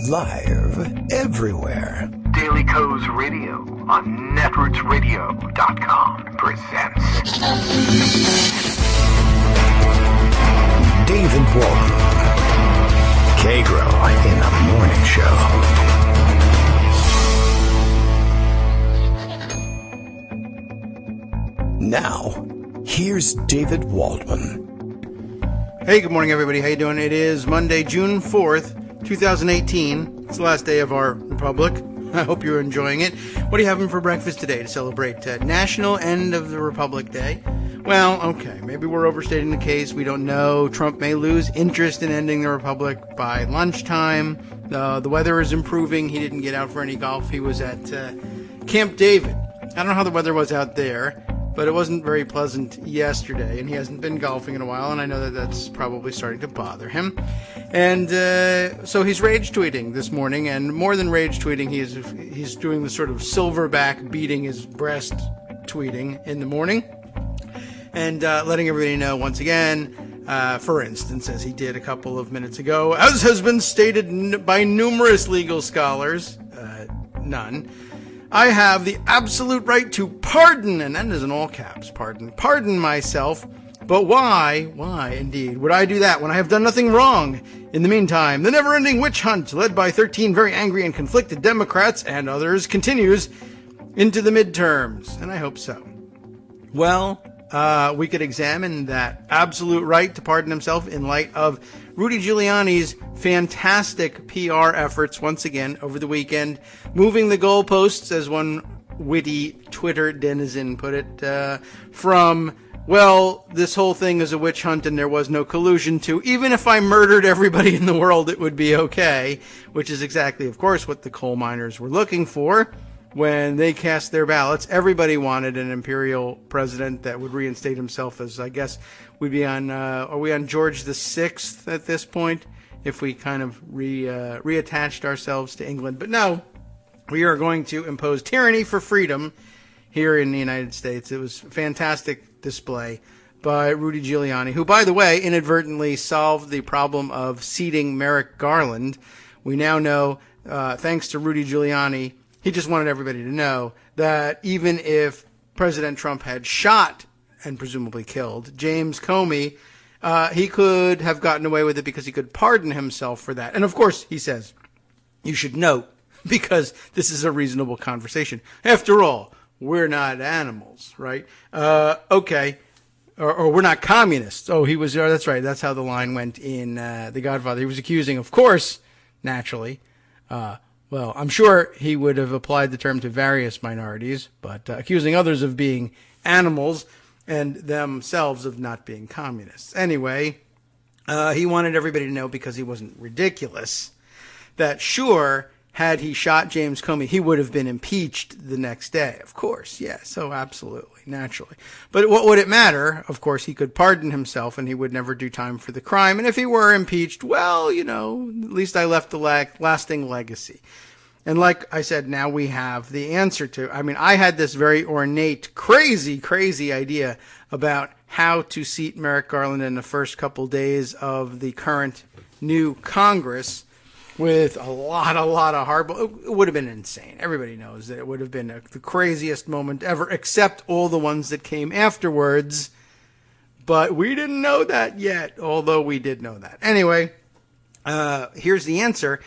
Live everywhere. Daily Co's Radio on netrootsradio.com presents David Walton. Kagro in the Morning Show. Now, here's David Waldman. Hey, good morning, everybody. How you doing? It is Monday, June 4th, 2018. It's the last day of our republic. I hope you're enjoying it. What are you having for breakfast today to celebrate National End of the Republic Day? Well, okay, maybe we're overstating the case. We don't know. Trump may lose interest in ending the republic by lunchtime. The weather is improving. He didn't get out for any golf. He was at Camp David. I don't know how the weather was out there, but it wasn't very pleasant yesterday, and he hasn't been golfing in a while, and I know that that's probably starting to bother him. And so he's rage tweeting this morning, and more than rage tweeting, he's doing the sort of silverback beating his breast tweeting in the morning, and letting everybody know once again, for instance, as he did a couple of minutes ago, as has been stated by numerous legal scholars, none, I have the absolute right to pardon, and that is in all caps, pardon myself. But why indeed, would I do that when I have done nothing wrong? In the meantime, the never-ending witch hunt, led by 13 very angry and conflicted Democrats and others, continues into the midterms, and I hope so. Well, we could examine that absolute right to pardon himself in light of Rudy Giuliani's fantastic PR efforts once again over the weekend, moving the goalposts, as one witty Twitter denizen put it, from, well, this whole thing is a witch hunt and there was no collusion, to even if I murdered everybody in the world, it would be okay, which is exactly, of course, what the coal miners were looking for when they cast their ballots. Everybody wanted an imperial president that would reinstate himself as, I guess, we'd be on, are we on George the Sixth at this point? If we kind of reattached ourselves to England. But no, we are going to impose tyranny for freedom here in the United States. It was a fantastic display by Rudy Giuliani, who, by the way, inadvertently solved the problem of seating Merrick Garland. We now know, thanks to Rudy Giuliani, he just wanted everybody to know that even if President Trump had shot and presumably killed James Comey, he could have gotten away with it because he could pardon himself for that. And of course, he says, you should note, because this is a reasonable conversation. After all, we're not animals, right? Okay. Or we're not communists. Oh, he was, that's right. That's how the line went in The Godfather. He was accusing, of course, naturally, well, I'm sure he would have applied the term to various minorities, but accusing others of being animals and themselves of not being communists. Anyway, he wanted everybody to know, because he wasn't ridiculous, that sure, had he shot James Comey, he would have been impeached the next day. Of course, yes, so absolutely, naturally. But what would it matter? Of course, he could pardon himself and he would never do time for the crime. And if he were impeached, well, you know, at least I left a lasting legacy. And like I said, now we have the answer to, I mean, I had this very ornate, crazy idea about how to seat Merrick Garland in the first couple days of the current new Congress, with a lot of hard. It would have been insane. Everybody knows that it would have been the craziest moment ever, except all the ones that came afterwards. But we didn't know that yet, although we did know that. Anyway, here's the answer.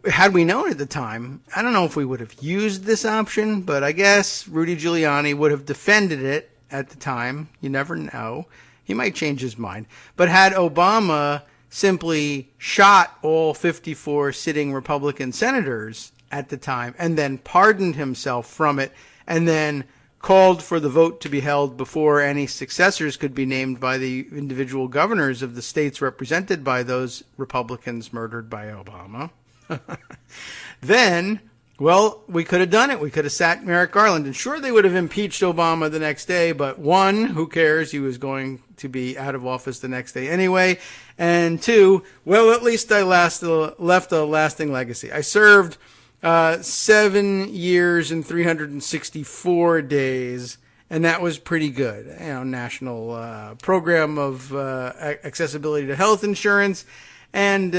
Had we known at the time, I don't know if we would have used this option, but I guess Rudy Giuliani would have defended it at the time. You never know. He might change his mind. But had Obama simply shot all 54 sitting Republican senators at the time and then pardoned himself from it and then called for the vote to be held before any successors could be named by the individual governors of the states represented by those Republicans murdered by Obama, then, well, we could have done it. We could have sat Merrick Garland. And sure, they would have impeached Obama the next day. But one, who cares? He was going to be out of office the next day anyway. And two, well, at least I left a lasting legacy. I served 7 years and 364 days. And that was pretty good. You know, national program of accessibility to health insurance. And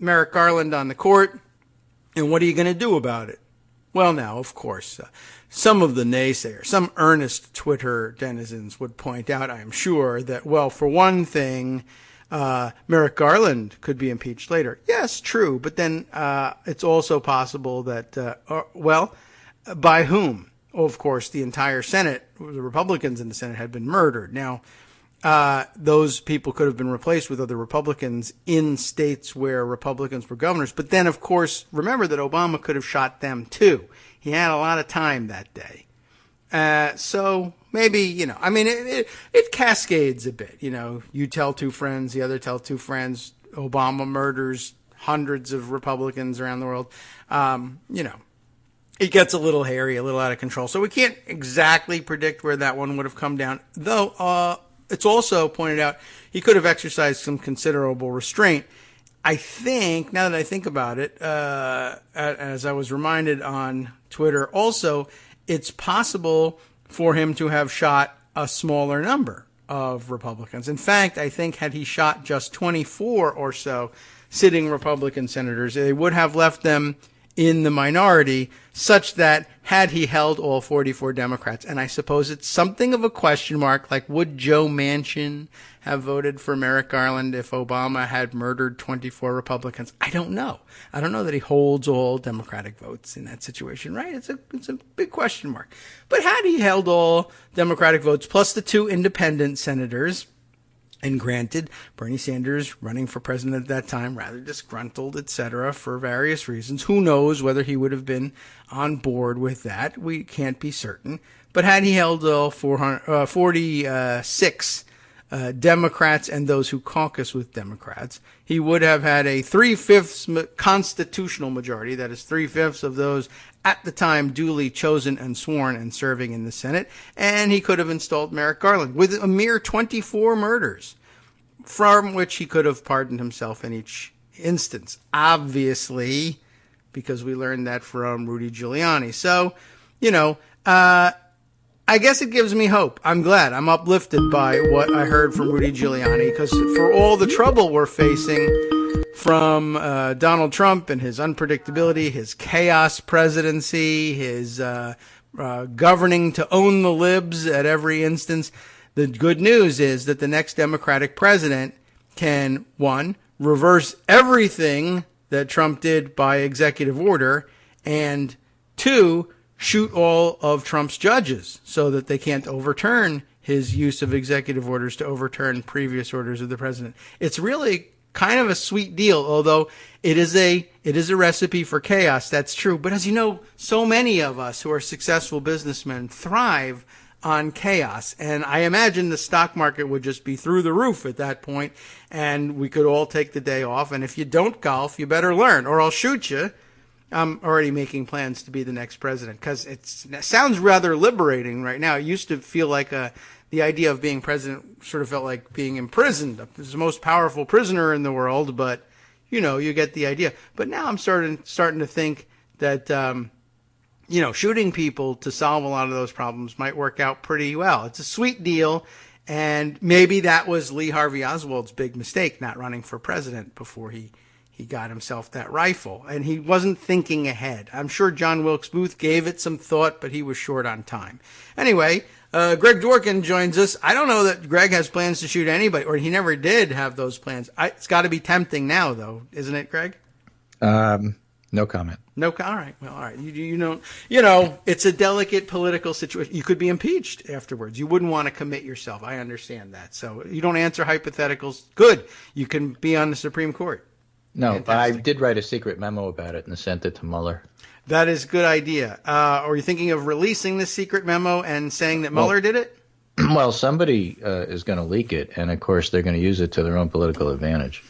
Merrick Garland on the court, and what are you going to do about it? Well, now, of course, some of the naysayers, some earnest Twitter denizens would point out, I am sure, that, well, for one thing, Merrick Garland could be impeached later. Yes, true, but then it's also possible that, by whom? Well, of course, the entire Senate, the Republicans in the Senate had been murdered. Now, those people could have been replaced with other Republicans in states where Republicans were governors. But then, of course, remember that Obama could have shot them too. He had a lot of time that day. So maybe, it cascades a bit. You tell two friends, the other tell two friends. Obama murders hundreds of Republicans around the world. It gets a little hairy, a little out of control. So we can't exactly predict where that one would have come down. Though it's also pointed out he could have exercised some considerable restraint. I think, now that I think about it, as I was reminded on Twitter, also, it's possible for him to have shot a smaller number of Republicans. In fact, I think had he shot just 24 or so sitting Republican senators, they would have left them in the minority, such that had he held all 44 Democrats, and I suppose it's something of a question mark, like would Joe Manchin have voted for Merrick Garland if Obama had murdered 24 Republicans? I don't know. I don't know that he holds all Democratic votes in that situation, right? It's a big question mark. But had he held all Democratic votes plus the 2 independent senators, and granted, Bernie Sanders running for president at that time, rather disgruntled, etc., for various reasons. Who knows whether he would have been on board with that? We can't be certain. But had he held all 46 Democrats and those who caucus with Democrats, he would have had a 3/5 constitutional majority. That is 3/5 of those at the time duly chosen and sworn and serving in the Senate. And he could have installed Merrick Garland with a mere 24 murders, from which he could have pardoned himself in each instance. Obviously, because we learned that from Rudy Giuliani. So, I guess it gives me hope. I'm glad. I'm uplifted by what I heard from Rudy Giuliani, because for all the trouble we're facing from Donald Trump and his unpredictability, his chaos presidency, his governing to own the libs at every instance, the good news is that the next Democratic president can, 1, reverse everything that Trump did by executive order, and 2, shoot all of Trump's judges so that they can't overturn his use of executive orders to overturn previous orders of the president. It's really kind of a sweet deal, although it is a recipe for chaos. That's true. But as you know, so many of us who are successful businessmen thrive on chaos. And I imagine the stock market would just be through the roof at that point, and we could all take the day off. And if you don't golf, you better learn, or I'll shoot you. I'm already making plans to be the next president, because it sounds rather liberating right now. It used to feel like the idea of being president sort of felt like being imprisoned. I was the most powerful prisoner in the world, but you get the idea. But now I'm starting to think that shooting people to solve a lot of those problems might work out pretty well. It's a sweet deal, and maybe that was Lee Harvey Oswald's big mistake, not running for president before he got himself that rifle. And he wasn't thinking ahead. I'm sure John Wilkes Booth gave it some thought, but he was short on time. Anyway, Greg Dworkin joins us. I don't know that Greg has plans to shoot anybody, or he never did have those plans. It's got to be tempting now, though, isn't it, Greg? No comment. All right. Well, all right. You it's a delicate political situation. You could be impeached afterwards. You wouldn't want to commit yourself. I understand that. So you don't answer hypotheticals. Good. You can be on the Supreme Court. No, Fantastic. but I did write a secret memo about it and sent it to Mueller. That is a good idea. Are you thinking of releasing this secret memo and saying that Mueller did it? Well, somebody is going to leak it, and of course they're going to use it to their own political advantage.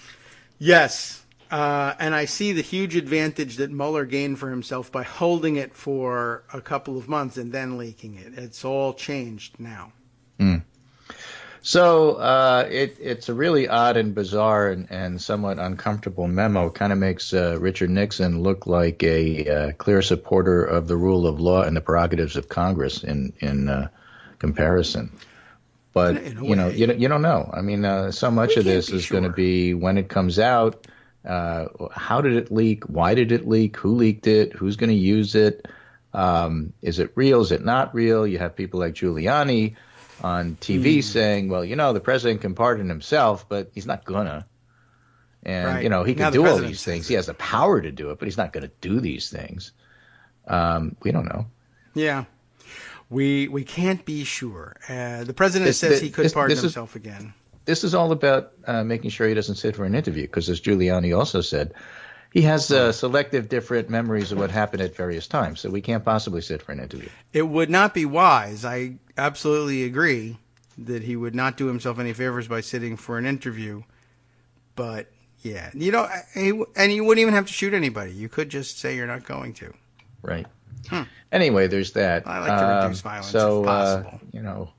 Yes. And I see the huge advantage that Mueller gained for himself by holding it for a couple of months and then leaking it. It's all changed now. Mm. So it's a really odd and bizarre and somewhat uncomfortable memo. Kind of makes Richard Nixon look like a clear supporter of the rule of law and the prerogatives of Congress in comparison. But you don't know. I mean, so much of this is going to be, when it comes out, How did it leak? Why did it leak? Who leaked it? Who's going to use it? Is it real? Is it not real? You have people like Giuliani on TV saying, well, the president can pardon himself, but he's not gonna. And, right. He can do all these things. He has the power to do it, but he's not going to do these things. We don't know. Yeah. We can't be sure. The president says he could pardon himself again. This is all about making sure he doesn't sit for an interview, because as Giuliani also said, he has selective different memories of what happened at various times, so we can't possibly sit for an interview. It would not be wise. I absolutely agree that he would not do himself any favors by sitting for an interview. But, yeah, and you wouldn't even have to shoot anybody. You could just say you're not going to. Right. Anyway, there's that. I like to reduce violence if possible.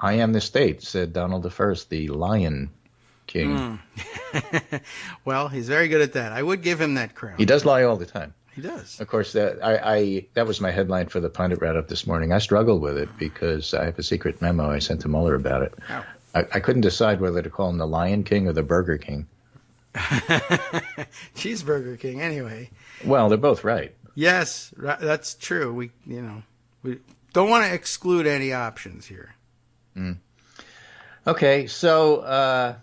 I am the state, said Donald I, the Lion King. Well, he's very good at that. I would give him that crown. He does lie all the time. He does. Of course, that was my headline for the pundit write-up this morning. I struggled with it because I have a secret memo I sent to Mueller about it. Oh. I couldn't decide whether to call him the Lion King or the Burger King. Cheeseburger King, anyway. Well, they're both right. Yes, that's true. We don't want to exclude any options here. Okay, so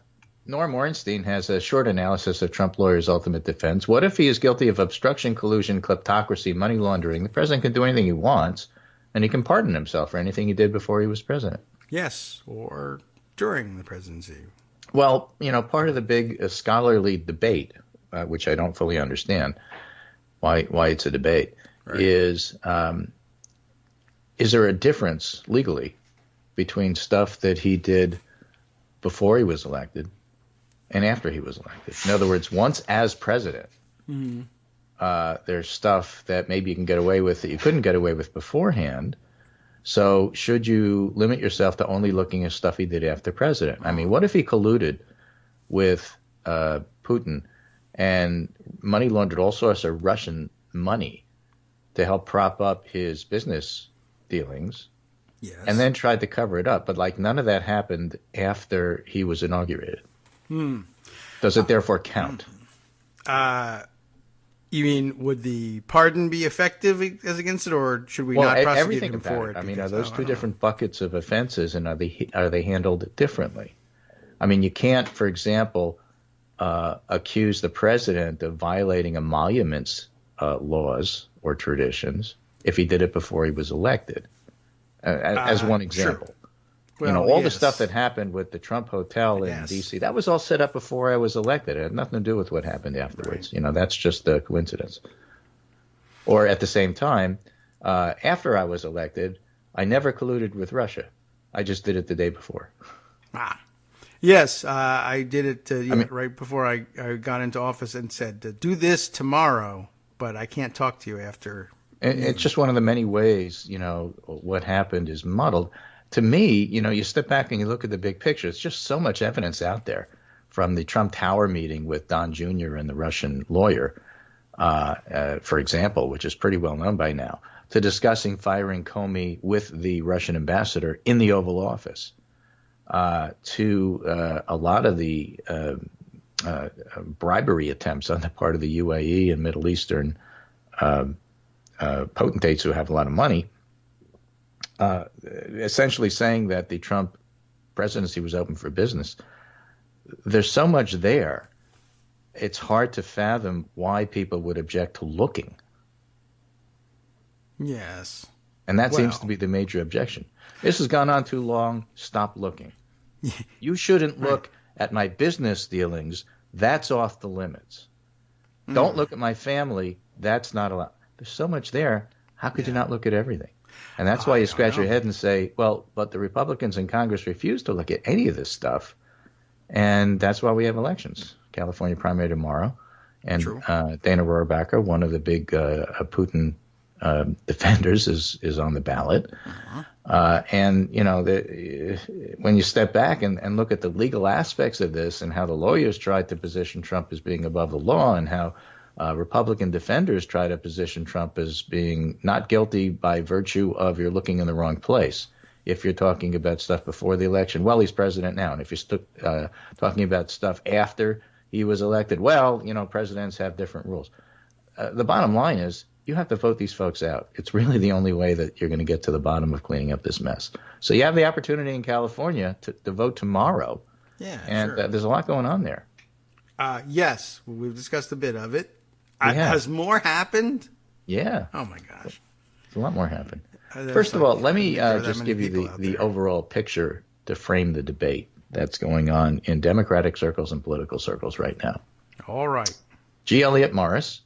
Norm Ornstein has a short analysis of Trump lawyers' ultimate defense. What if he is guilty of obstruction, collusion, kleptocracy, money laundering? The president can do anything he wants, and he can pardon himself for anything he did before he was president. Yes, or during the presidency. Well, part of the big scholarly debate, which I don't fully understand why it's a debate, right, is there a difference legally between stuff that he did before he was elected and after he was elected? In other words, once as president, there's stuff that maybe you can get away with that you couldn't get away with beforehand. So should you limit yourself to only looking at stuff he did after president? I mean, what if he colluded with Putin and money laundered all sorts of Russian money to help prop up his business dealings? Yes. And then tried to cover it up, but none of that happened after he was inaugurated. Does it therefore count? You mean, would the pardon be effective as against it, or should we not prosecute him for it? I mean, are those two different buckets of offenses, and are they handled differently? I mean, you can't, for example, accuse the president of violating emoluments laws or traditions if he did it before he was elected. As one example. Sure. Well, all the stuff that happened with the Trump Hotel in D.C., that was all set up before I was elected. It had nothing to do with what happened afterwards. Right. That's just a coincidence. Or at the same time, after I was elected, I never colluded with Russia. I just did it the day before. Yes, I did it right before I got into office and said, do this tomorrow, but I can't talk to you after. And it's just one of the many ways, what happened is muddled. To me, you step back and you look at the big picture. It's just so much evidence out there, from the Trump Tower meeting with Don Jr. and the Russian lawyer, for example, which is pretty well known by now, to discussing firing Comey with the Russian ambassador in the Oval Office, to a lot of the bribery attempts on the part of the UAE and Middle Eastern potentates who have a lot of money, essentially saying that the Trump presidency was open for business. There's so much there, it's hard to fathom why people would object to looking. Yes. And that seems to be the major objection. This has gone on too long. Stop looking. You shouldn't look at my business dealings. That's off the limits. Don't look at my family. That's not allowed. There's so much there. How could you not look at everything? And that's why you scratch your head and say, well, but the Republicans in Congress refuse to look at any of this stuff. And that's why we have elections. California primary tomorrow. And Dana Rohrabacher, one of the big Putin defenders, is on the ballot. And, when you step back and look at the legal aspects of this and how the lawyers tried to position Trump as being above the law, and how Republican defenders try to position Trump as being not guilty by virtue of you're looking in the wrong place. If you're talking about stuff before the election, well, he's president now. And if you're talking about stuff after he was elected. Well, presidents have different rules. The bottom line is you have to vote these folks out. It's really the only way that you're going to get to the bottom of cleaning up this mess. So you have the opportunity in California to vote tomorrow. Yeah, and sure. There's a lot going on there. Yes, we've discussed a bit of it. We have. Has more happened? Yeah. Oh, my gosh. A lot more happened. First of all, let me just give you the overall picture to frame the debate that's going on in Democratic circles and political circles right now. All right. G. Elliott Morris,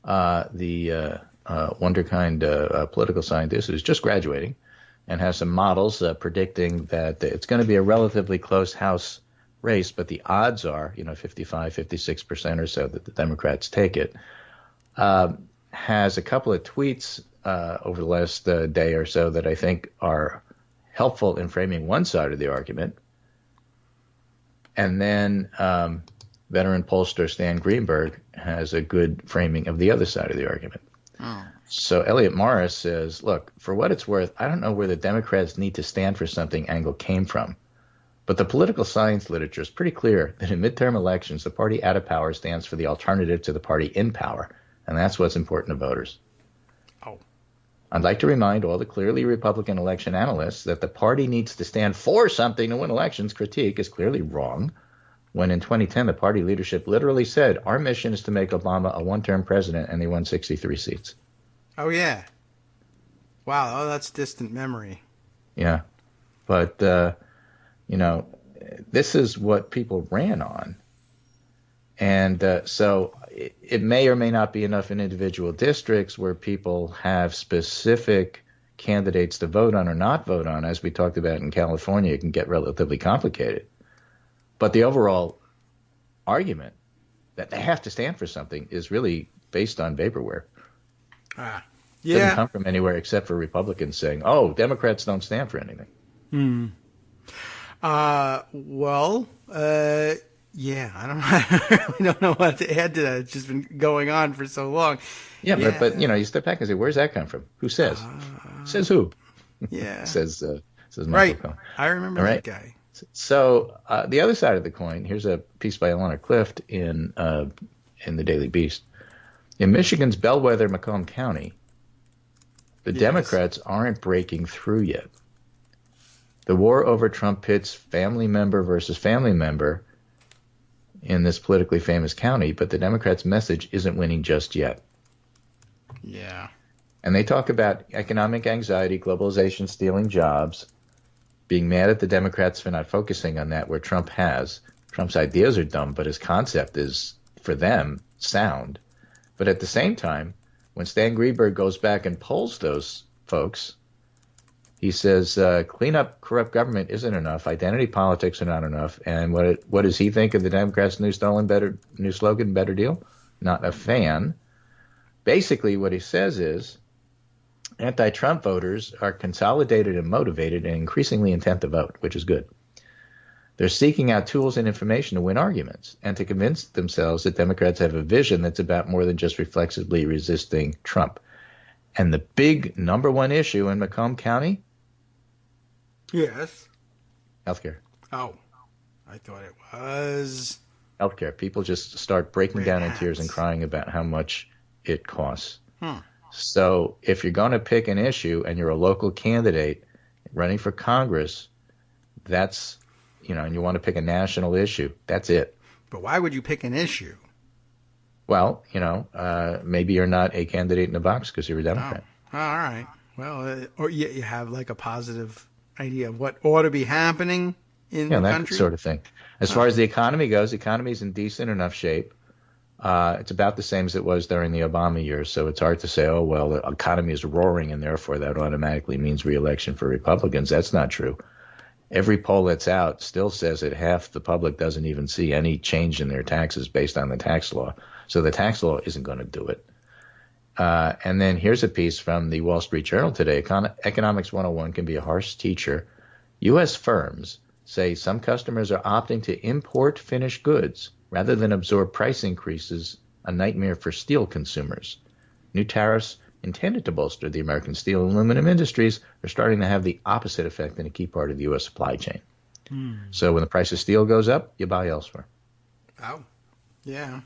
the wonderkind political scientist who's just graduating and has some models predicting that it's going to be a relatively close House race, but the odds are, 55, 56% or so that the Democrats take it, has a couple of tweets over the last day or so that I think are helpful in framing one side of the argument. And then veteran pollster Stan Greenberg has a good framing of the other side of the argument. Oh. So Elliott Morris says, look, for what it's worth, I don't know where the Democrats need to stand for something angle came from. But the political science literature is pretty clear that in midterm elections, the party out of power stands for the alternative to the party in power. And that's what's important to voters. Oh. I'd like to remind all the clearly Republican election analysts that the party needs to stand for something to win elections. Critique is clearly wrong. When in 2010, the party leadership literally said, our mission is to make Obama a one-term president, and they won 63 seats. Oh, yeah. Wow. Oh, that's distant memory. Yeah. But, this is what people ran on. And so it may or may not be enough in individual districts where people have specific candidates to vote on or not vote on. As we talked about in California, it can get relatively complicated. But the overall argument that they have to stand for something is really based on vaporware. Yeah. It doesn't come from anywhere except for Republicans saying, oh, Democrats don't stand for anything. Yeah, I really don't know what to add to that. It's just been going on for so long. Yeah. But you step back and say, where's that come from? Who says? Says who? Yeah. says Michael right. Cohen. I remember that guy. So the other side of the coin, here's a piece by Ilana Clift in the Daily Beast. In Michigan's bellwether Macomb County, the Democrats aren't breaking through yet. The war over Trump pits family member versus family member in this politically famous county, but the Democrats' message isn't winning just yet. Yeah. And they talk about economic anxiety, globalization, stealing jobs, being mad at the Democrats for not focusing on that where Trump has. Trump's ideas are dumb, but his concept is, for them, sound. But at the same time, when Stan Greenberg goes back and polls those folks, he says, clean up corrupt government isn't enough. Identity politics are not enough. And what does he think of the Democrats' new slogan, better deal? Not a fan. Basically, what he says is anti-Trump voters are consolidated and motivated and increasingly intent to vote, which is good. They're seeking out tools and information to win arguments and to convince themselves that Democrats have a vision that's about more than just reflexively resisting Trump. And the big number one issue in Macomb County? Yes. Healthcare. Oh, I thought it was healthcare. People just start breaking down in tears and crying about how much it costs. So if you're going to pick an issue and you're a local candidate running for Congress, that's, and you want to pick a national issue, that's it. But why would you pick an issue? Well, maybe you're not a candidate in the box because you're a Democrat. Oh, all right. Well, or you have like a positive idea of what ought to be happening in the country? That sort of thing. As far as the economy goes, the economy is in decent enough shape. It's about the same as it was during the Obama years, so it's hard to say, oh, well, the economy is roaring and therefore that automatically means re-election for Republicans. That's not true. Every poll that's out still says that half the public doesn't even see any change in their taxes based on the tax law. So the tax law isn't going to do it. And then here's a piece from the Wall Street Journal today. Economics 101 can be a harsh teacher. U.S. firms say some customers are opting to import finished goods rather than absorb price increases, a nightmare for steel consumers. New tariffs intended to bolster the American steel and aluminum industries are starting to have the opposite effect in a key part of the U.S. supply chain. So when the price of steel goes up, you buy elsewhere. Oh. Yeah.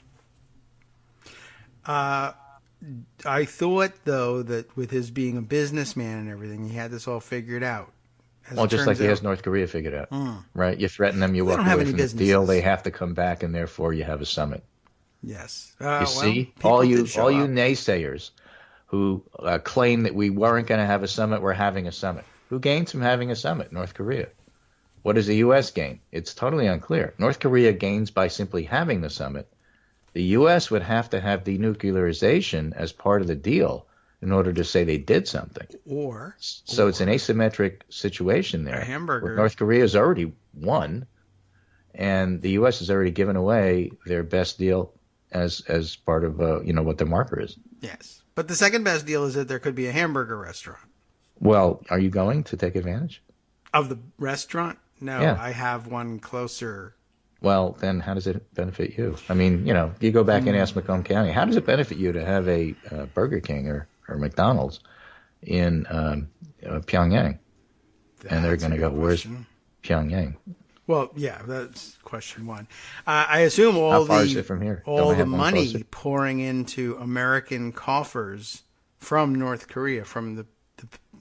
I thought, though, that with his being a businessman and everything, he had this all figured out. Well, just like he has North Korea figured out, right? You threaten them, you They walk don't have away any from the businesses. deal, they have to come back, and therefore you have a summit. Yes. You see, people all you did show up. naysayers who claim that we weren't going to have a summit, we're having a summit. Who gains from having a summit? North Korea. What does the U.S. gain? It's totally unclear. North Korea gains by simply having the summit. The U.S. would have to have denuclearization as part of the deal in order to say they did something. So it's an asymmetric situation there. A hamburger. Where North Korea has already won, and the U.S. has already given away their best deal as part of what the marker is. Yes. But the second best deal is that there could be a hamburger restaurant. Well, are you going to take advantage of the restaurant? No, yeah. I have one closer. Well, then how does it benefit you? I mean, you go back and ask Macomb County, how does it benefit you to have a Burger King or McDonald's in Pyongyang? And they're going to go, where's Pyongyang? Well, yeah, that's question one. I assume how far is it from here? All the money pouring into American coffers from North Korea, from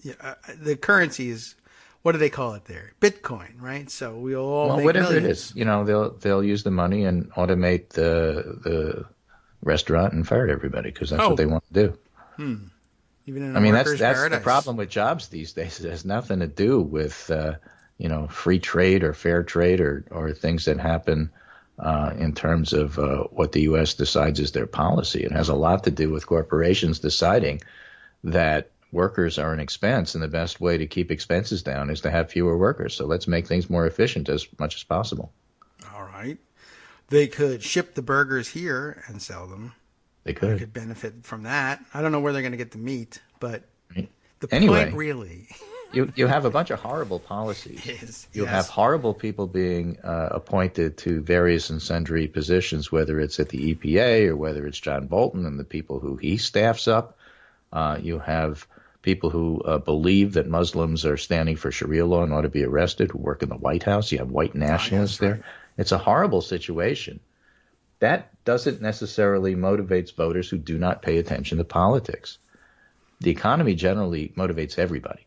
the currency is, what do they call it there? Bitcoin, right? So we'll all make whatever millions. it is, they'll use the money and automate the restaurant and fire everybody because that's what they want to do. Even in that's the problem with jobs these days. It has nothing to do with free trade or fair trade or things that happen in terms of what the U.S. decides is their policy. It has a lot to do with corporations deciding that workers are an expense, and the best way to keep expenses down is to have fewer workers. So let's make things more efficient as much as possible. All right. They could ship the burgers here and sell them. They could. They could benefit from that. I don't know where they're going to get the meat, but the anyway, point really... You have a bunch of horrible policies. You have horrible people being appointed to various and sundry positions, whether it's at the EPA or whether it's John Bolton and the people who he staffs up. You have people who believe that Muslims are standing for Sharia law and ought to be arrested, who work in the White House. You have white nationalists there. Right. It's a horrible situation. That doesn't necessarily motivate voters who do not pay attention to politics. The economy generally motivates everybody.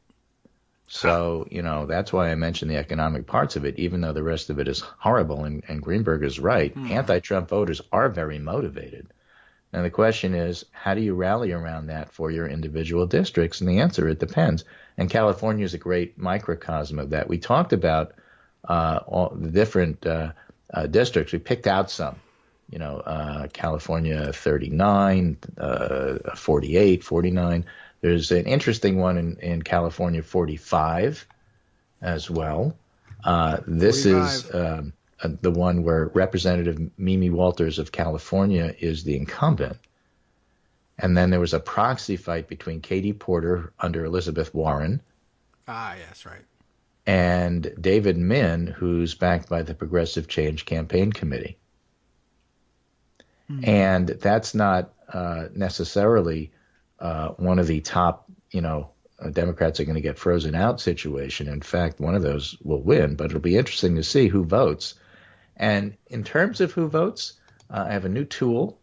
So, that's why I mentioned the economic parts of it, even though the rest of it is horrible. And Greenberg is right. Anti-Trump voters are very motivated. And the question is, how do you rally around that for your individual districts? And the answer, it depends. And California is a great microcosm of that. We talked about all the different districts. We picked out some, California 39, 48, 49. There's an interesting one in California 45 as well. This 45. Is the one where Representative Mimi Walters of California is the incumbent. And then there was a proxy fight between Katie Porter under Elizabeth Warren. Yes, right. And David Min, who's backed by the Progressive Change Campaign Committee. And that's not necessarily one of the top, Democrats are going to get frozen out situation. In fact, one of those will win, but it'll be interesting to see who votes. And in terms of who votes, I have a new tool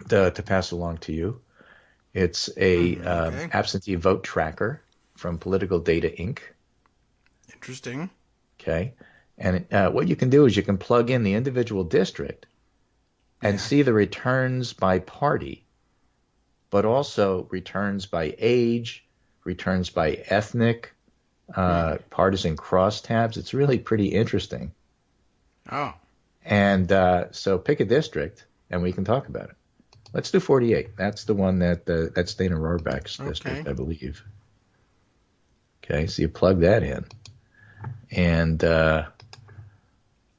to pass along to you. It's a absentee vote tracker from Political Data Inc. Interesting. Okay. And what you can do is you can plug in the individual district and see the returns by party, but also returns by age, returns by ethnic, partisan crosstabs. It's really pretty interesting. Oh. And so pick a district, and we can talk about it. Let's do 48. That's the one that's Dana Rohrabacher's district, I believe. Okay, so you plug that in. And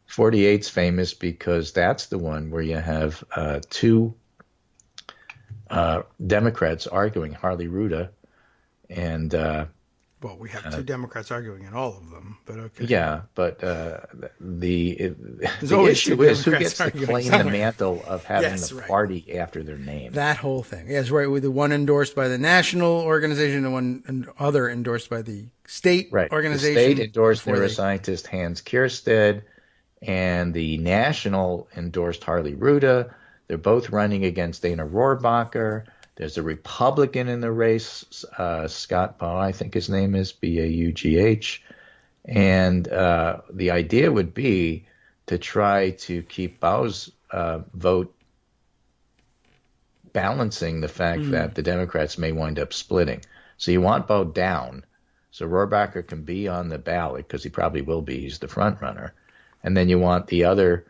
48's famous because that's the one where you have two Democrats arguing, Harley Ruda and well, we have two Democrats arguing in all of them, but okay. Yeah, but the issue is who gets to claim the mantle of having the party after their name. That whole thing. Yes, right. With the one endorsed by the national organization and one other endorsed by the state organization. The state endorsed neuroscientist Hans Kierstead, and the National endorsed Harley Ruda. They're both running against Dana Rohrabacher. There's a Republican in the race, Scott Baugh, I think his name is, Baugh. And the idea would be to try to keep Baugh's vote balancing the fact that the Democrats may wind up splitting. So you want Baugh down so Rohrabacher can be on the ballot, because he probably will be. He's the front runner. And then you want the other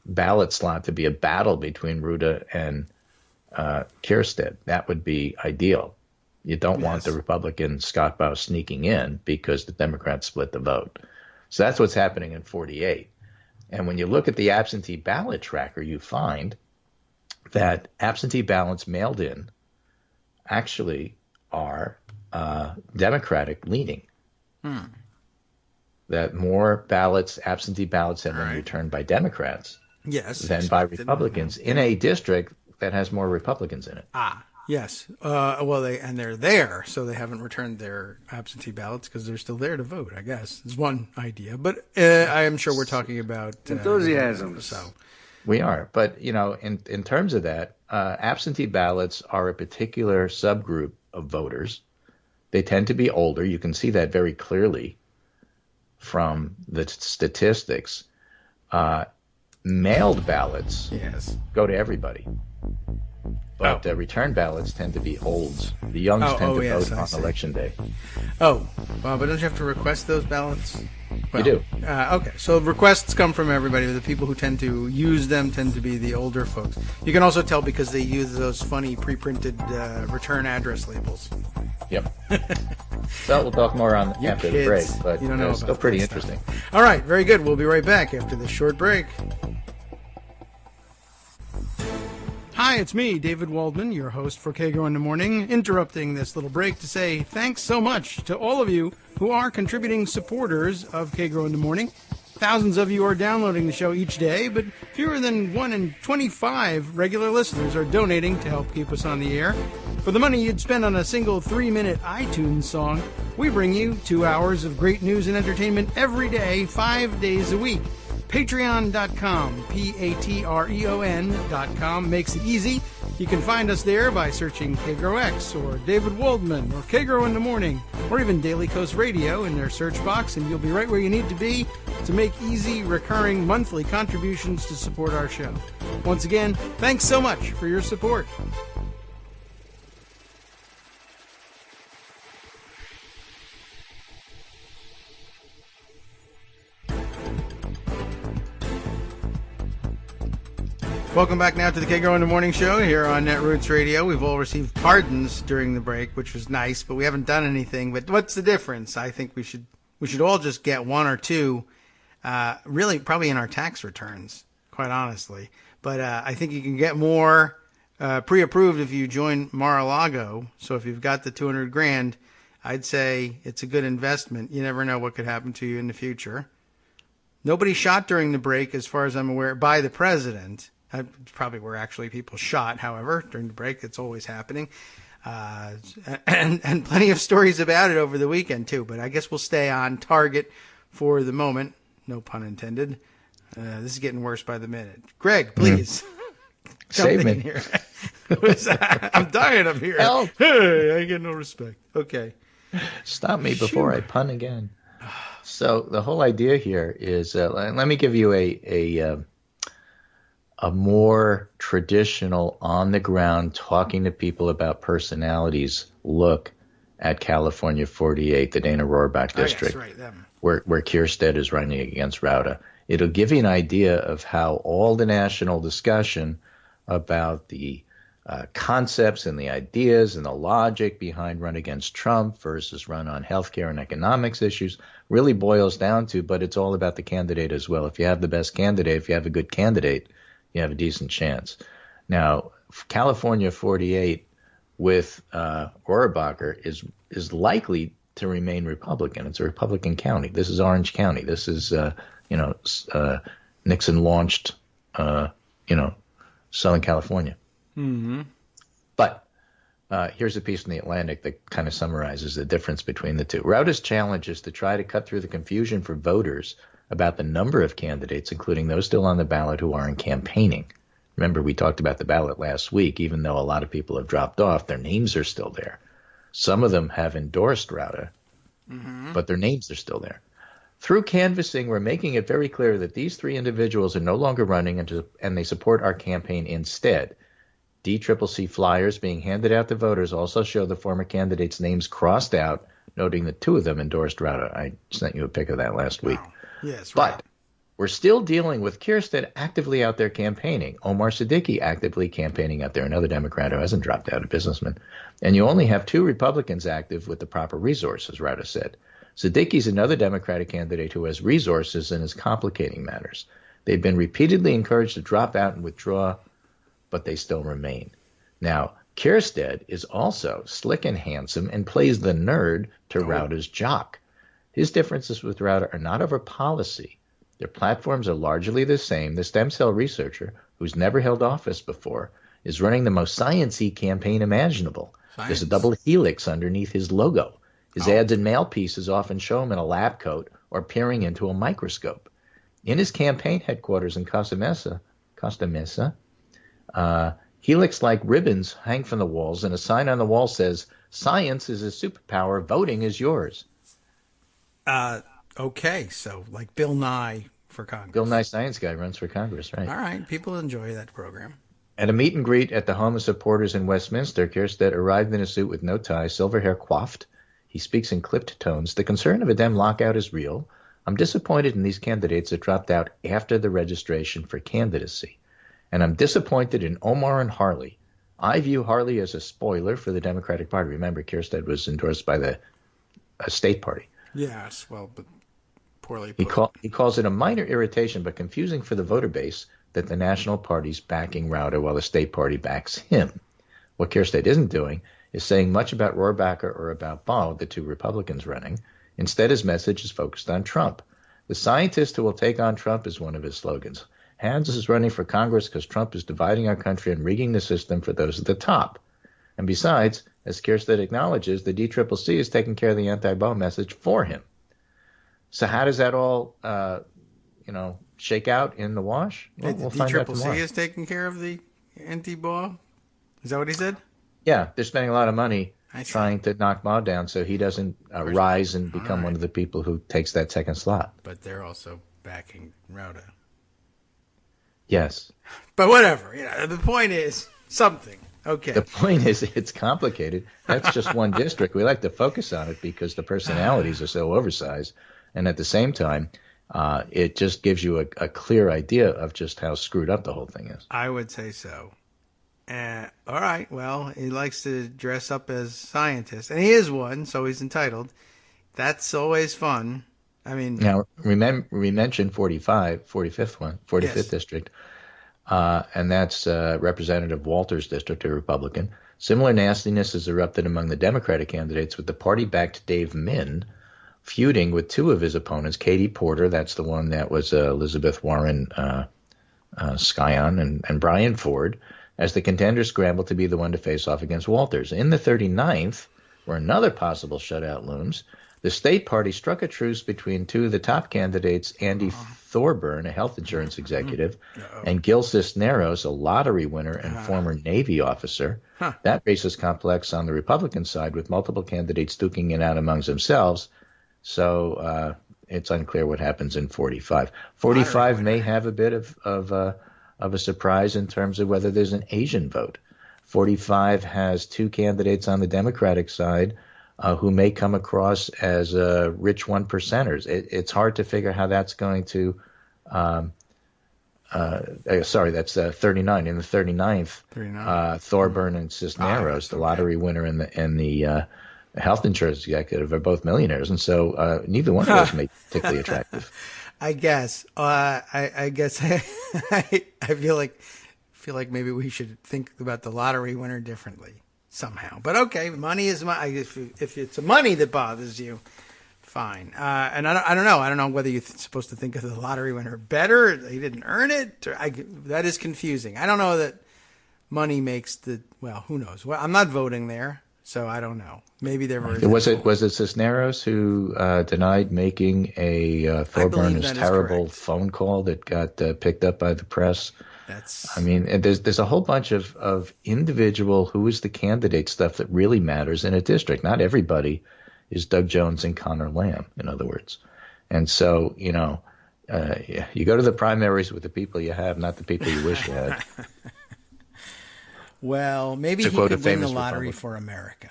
ballot slot to be a battle between Ruda and Kjerstad. That would be ideal. You don't want the Republican Scott Baugh sneaking in because the Democrats split the vote. So that's what's happening in 48. And when you look at the absentee ballot tracker, you find that absentee ballots mailed in actually are Democratic leaning. That more ballots, absentee ballots, have been returned by Democrats than by Republicans in a district that has more Republicans in it. Yes. Well, they're there, so they haven't returned their absentee ballots because they're still there to vote, I guess. Is one idea. But I am sure we're talking about enthusiasm. So we are. But, in terms of that, absentee ballots are a particular subgroup of voters. They tend to be older. You can see that very clearly from the statistics. Mailed ballots go to everybody. But return ballots tend to be olds. The youngs tend to vote on election day. Well, but don't you have to request those ballots? Well, you do. Okay, so requests come from everybody. The people who tend to use them tend to be the older folks. You can also tell because they use those funny pre-printed return address labels. Yep. So we'll talk more on after the break, but it's still pretty interesting. All right, very good. We'll be right back after this short break. Hi, it's me, David Waldman, your host for Kagro in the Morning, interrupting this little break to say thanks so much to all of you who are contributing supporters of Kagro in the Morning. Thousands of you are downloading the show each day, but fewer than 1 in 25 regular listeners are donating to help keep us on the air. For the money you'd spend on a single 3-minute iTunes song, we bring you 2 hours of great news and entertainment every day, 5 days a week. Patreon.com, Patreon.com makes it easy. You can find us there by searching Kagro X or David Waldman or Kagro in the Morning or even Daily Coast Radio in their search box, and you'll be right where you need to be to make easy, recurring monthly contributions to support our show. Once again, thanks so much for your support. Welcome back now to the Kagro in the Morning Show here on Netroots Radio. We've all received pardons during the break, which was nice, but we haven't done anything. But what's the difference? I think we should all just get 1 or 2, really probably in our tax returns, quite honestly. But I think you can get more pre-approved if you join Mar-a-Lago. So if you've got the $200,000, I'd say it's a good investment. You never know what could happen to you in the future. Nobody shot during the break, as far as I'm aware, by the president. Probably were actually people shot, however, during the break. It's always happening. And plenty of stories about it over the weekend, too. But I guess we'll stay on target for the moment. No pun intended. This is getting worse by the minute. Greg, please. Save me. Here. I'm dying up here. Help. Hey, I get no respect. Okay. Stop me before I pun again. So the whole idea here is, let me give you a more traditional, on-the-ground, talking to people about personalities look at California 48, the Dana Rohrabacher district, where Kjerstad is running against Ruda. It'll give you an idea of how all the national discussion about the concepts and the ideas and the logic behind run against Trump versus run on healthcare and economics issues really boils down to, but it's all about the candidate as well. If you have the best candidate, if you have a good candidate, you have a decent chance. Now, California 48 with Rohrabacher is likely to remain Republican. It's a Republican county. This is Orange County. This is Nixon launched Southern California. Mm-hmm. But here's a piece in the Atlantic that kind of summarizes the difference between the two. Ruda's challenge is to try to cut through the confusion for voters about the number of candidates, including those still on the ballot who aren't campaigning. Remember, we talked about the ballot last week. Even though a lot of people have dropped off, their names are still there. Some of them have endorsed Rauta, but their names are still there. Through canvassing, we're making it very clear that these three individuals are no longer running and they support our campaign instead. DCCC flyers being handed out to voters also show the former candidates' names crossed out, noting that two of them endorsed Rauta. I sent you a pic of that last week. Yes, right. But we're still dealing with Kirstead actively out there campaigning, Omar Siddiqui actively campaigning out there, another Democrat who hasn't dropped out, a businessman. And you only have two Republicans active with the proper resources, Rauta said. Siddiqui's another Democratic candidate who has resources and is complicating matters. They've been repeatedly encouraged to drop out and withdraw, but they still remain. Now, Kirstead is also slick and handsome and plays the nerd to Rauta's jock. His differences with Rauta are not over policy. Their platforms are largely the same. The stem cell researcher, who's never held office before, is running the most science-y campaign imaginable. There's a double helix underneath his logo. His ads and mail pieces often show him in a lab coat or peering into a microscope. In his campaign headquarters in Costa Mesa, helix-like ribbons hang from the walls, and a sign on the wall says, "Science is a superpower. Voting is yours." Okay, so like Bill Nye for Congress. Bill Nye Science Guy runs for Congress, right? All right, people enjoy that program. At a meet and greet at the home of supporters in Westminster, Kirstead arrived in a suit with no tie, silver hair coiffed. He speaks in clipped tones. The concern of a Dem lockout is real. I'm disappointed in these candidates that dropped out after the registration for candidacy. And I'm disappointed in Omar and Harley. I view Harley as a spoiler for the Democratic Party. Remember, Kirstead was endorsed by the state party. Yes, well, but poorly He put. calls it a minor irritation, but confusing for the voter base that the national party's backing Rauta while the state party backs him. What Kirstead isn't doing is saying much about Rohrabacher or about Baugh, the two Republicans running. Instead, his message is focused on Trump. The scientist who will take on Trump is one of his slogans. Hans is running for Congress because Trump is dividing our country and rigging the system for those at the top. And besides, as Kirstead acknowledges, the DCCC is taking care of the anti-Baugh message for him. So how does that all, shake out in the wash? Well, we'll find out tomorrow. DCCC is taking care of the anti-Baugh? Is that what he said? Yeah, they're spending a lot of money trying to knock Baugh down so he doesn't rise and become one of the people who takes that second slot. But they're also backing Rauta. Yes. But whatever. The point is something. Okay. The point is it's complicated. That's just one district. We like to focus on it because the personalities are so oversized. And at the same time, it just gives you a clear idea of just how screwed up the whole thing is. I would say so. All right. Well, he likes to dress up as scientist. And he is one, so he's entitled. That's always fun. I mean, now, we mentioned 45th district, and that's Representative Walter's district, a Republican. Similar nastiness has erupted among the Democratic candidates, with the party-backed Dave Min feuding with two of his opponents, Katie Porter, that's the one that was Elizabeth Warren scion, and Brian Ford, as the contenders scramble to be the one to face off against Walters. In the 39th, where another possible shutout looms, the state party struck a truce between two of the top candidates, Andy Thorburn, a health insurance executive, and Gil Cisneros, a lottery winner and former Navy officer. That race is complex on the Republican side, with multiple candidates duking it out amongst themselves. So it's unclear what happens in 45. 45 may have a bit of a surprise in terms of whether there's an Asian vote. 45 has two candidates on the Democratic side who may come across as rich one percenters. It's hard to figure how that's going to. That's 39. In the 39th, Thorburn and Cisneros, the lottery winner and the health insurance executive, are both millionaires, and so neither one of those may be particularly attractive. I guess. I guess I feel like maybe we should think about the lottery winner differently somehow. But okay, money is money. If it's money that bothers you, fine. And I don't know. I don't know whether you're supposed to think of the lottery winner better. He didn't earn it. That is confusing. I don't know that money makes the. Well, who knows? Well, I'm not voting there, So I don't know. Maybe their version. Was it Cisneros who denied making a Thorburn terrible phone call that got picked up by the press? I mean, there's a whole bunch of individual who is the candidate stuff that really matters in a district. Not everybody is Doug Jones and Connor Lamb, in other words. And so, you know, you go to the primaries with the people you have, not the people you wish you had. Well, maybe he could win the lottery for America.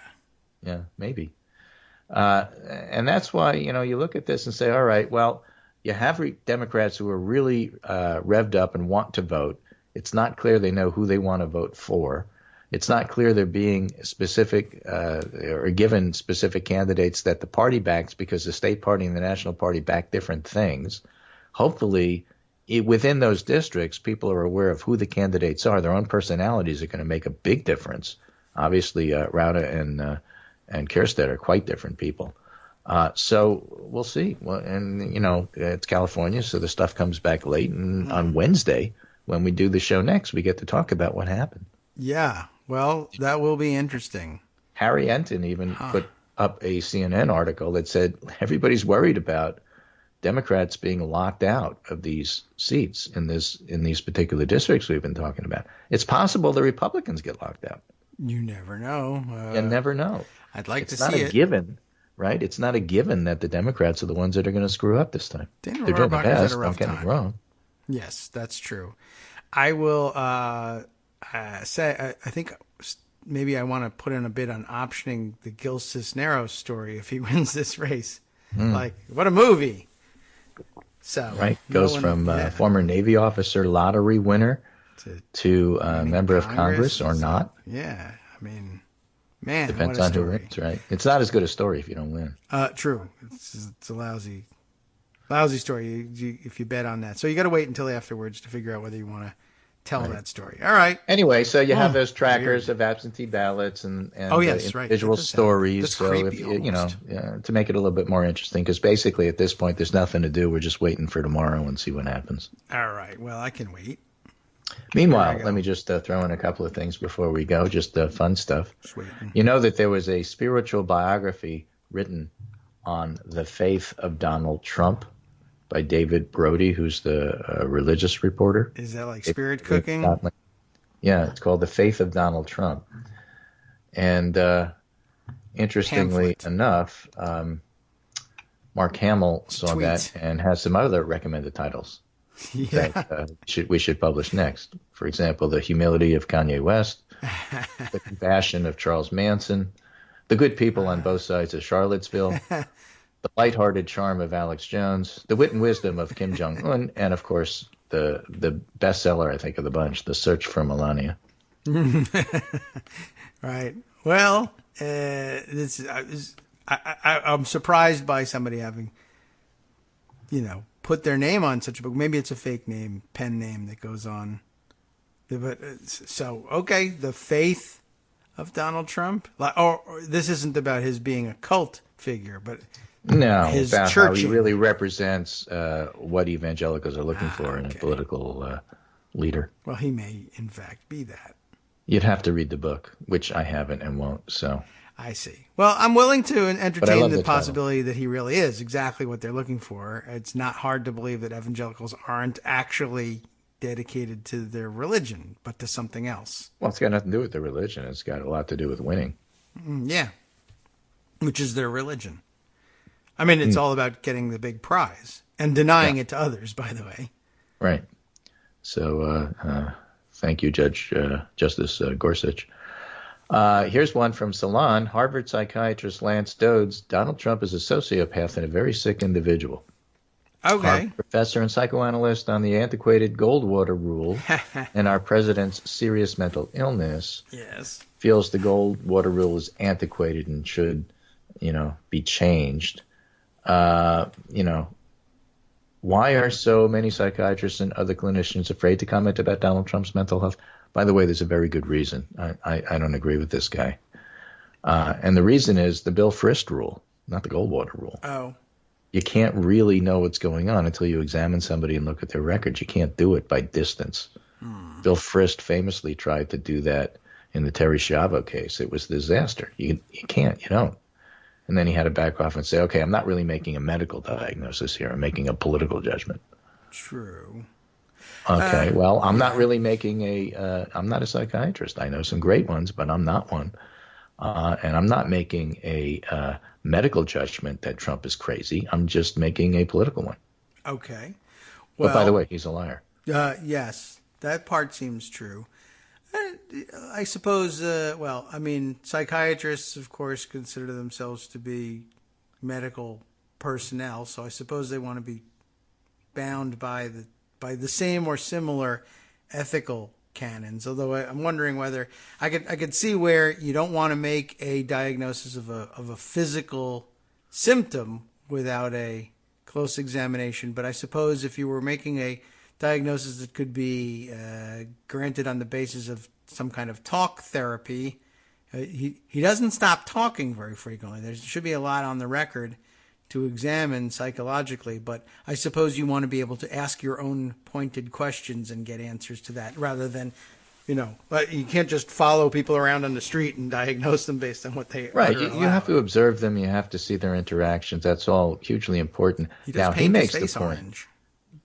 Yeah, maybe. And that's why, you know, you look at this and say, all right, well, you have Democrats who are really revved up and want to vote. It's not clear they know who they want to vote for. It's not clear they're being specific or given specific candidates that the party backs, because the state party and the national party back different things. Hopefully, within those districts, people are aware of who the candidates are. Their own personalities are going to make a big difference. Obviously, Rauda and Kirstead are quite different people. So we'll see. Well, and, you know, it's California, so the stuff comes back late. And on Wednesday, when we do the show next, we get to talk about what happened. Yeah, well, that will be interesting. Harry Enton even put up a CNN article that said everybody's worried about Democrats being locked out of these seats in these particular districts we've been talking about. It's possible the Republicans get locked out. You never know. You never know. I'd like to see it. It's not a given, right? It's not a given that the Democrats are the ones that are going to screw up this time. They're doing the best. Don't get me wrong. Yes, that's true. I will say I think maybe I want to put in a bid on optioning the Gil Cisneros story if he wins this race. Like, what a movie! So right, goes from former Navy officer, lottery winner, to member of Congress or not. Yeah, I mean, man, depends what a on story. who wins, right? It's not as good a story if you don't win. True, it's a lousy story if you bet on that. So you got to wait until afterwards to figure out whether you want to tell that story. All right. Anyway, so you have those trackers of absentee ballots and individual stories. So if you know, to make it a little bit more interesting, because basically at this point there's nothing to do. We're just waiting for tomorrow and see what happens. All right. Well, I can wait. Meanwhile, let me just throw in a couple of things before we go, just fun stuff. You know that there was a spiritual biography written on the faith of Donald Trump by David Brody, who's the religious reporter. Is that like spirit cooking? Yeah, it's called The Faith of Donald Trump. And interestingly enough, Mark Hamill saw that and has some other recommended titles that we should publish next. For example, The Humility of Kanye West, The Compassion of Charles Manson, The Good People on Both Sides of Charlottesville, The Lighthearted Charm of Alex Jones, The Wit and Wisdom of Kim Jong-un, and, of course, the bestseller, I think, of the bunch, The Search for Melania. Right. Well, I'm surprised by somebody having, put their name on such a book. Maybe it's a fake name, pen name that goes on. But so, okay, The Faith of Donald Trump. Or this isn't about his being a cult figure, but... No, about how he really represents what evangelicals are looking for in a political leader. Well, he may, in fact, be that. You'd have to read the book, which I haven't and won't. So I see. Well, I'm willing to entertain the possibility that he really is exactly what they're looking for. It's not hard to believe that evangelicals aren't actually dedicated to their religion, but to something else. Well, it's got nothing to do with their religion. It's got a lot to do with winning. Yeah, which is their religion. I mean, it's all about getting the big prize and denying it to others, by the way. Right. So thank you, Justice Gorsuch. Here's one from Salon. Harvard psychiatrist Lance Dodds. Donald Trump is a sociopath and a very sick individual. Okay. Harvard professor and psychoanalyst on the antiquated Goldwater rule and our president's serious mental illness. Yes. Feels the Goldwater rule is antiquated and should, be changed. Why are so many psychiatrists and other clinicians afraid to comment about Donald Trump's mental health? By the way, there's a very good reason. I don't agree with this guy. And the reason is the Bill Frist rule, not the Goldwater rule. Oh. You can't really know what's going on until you examine somebody and look at their records. You can't do it by distance. Bill Frist famously tried to do that in the Terry Schiavo case. It was a disaster. You don't. And then he had to back off and say, okay, I'm not really making a medical diagnosis here. I'm making a political judgment. True. Okay, well, I'm not really making I'm not a psychiatrist. I know some great ones, but I'm not one. And I'm not making a medical judgment that Trump is crazy. I'm just making a political one. Okay. Well, but by the way, he's a liar. Yes, that part seems true. I suppose, psychiatrists, of course, consider themselves to be medical personnel, so I suppose they want to be bound by the same or similar ethical canons. Although I'm wondering whether I could see where you don't want to make a diagnosis of a physical symptom without a close examination. But I suppose if you were making a diagnosis that could be granted on the basis of some kind of talk therapy, he doesn't stop talking very frequently. There should be a lot on the record to examine psychologically, but I suppose you want to be able to ask your own pointed questions and get answers to that rather than, but you can't just follow people around on the street and diagnose them based on what they Right. You have to observe them. You have to see their interactions. That's all hugely important. Now, he makes the point orange.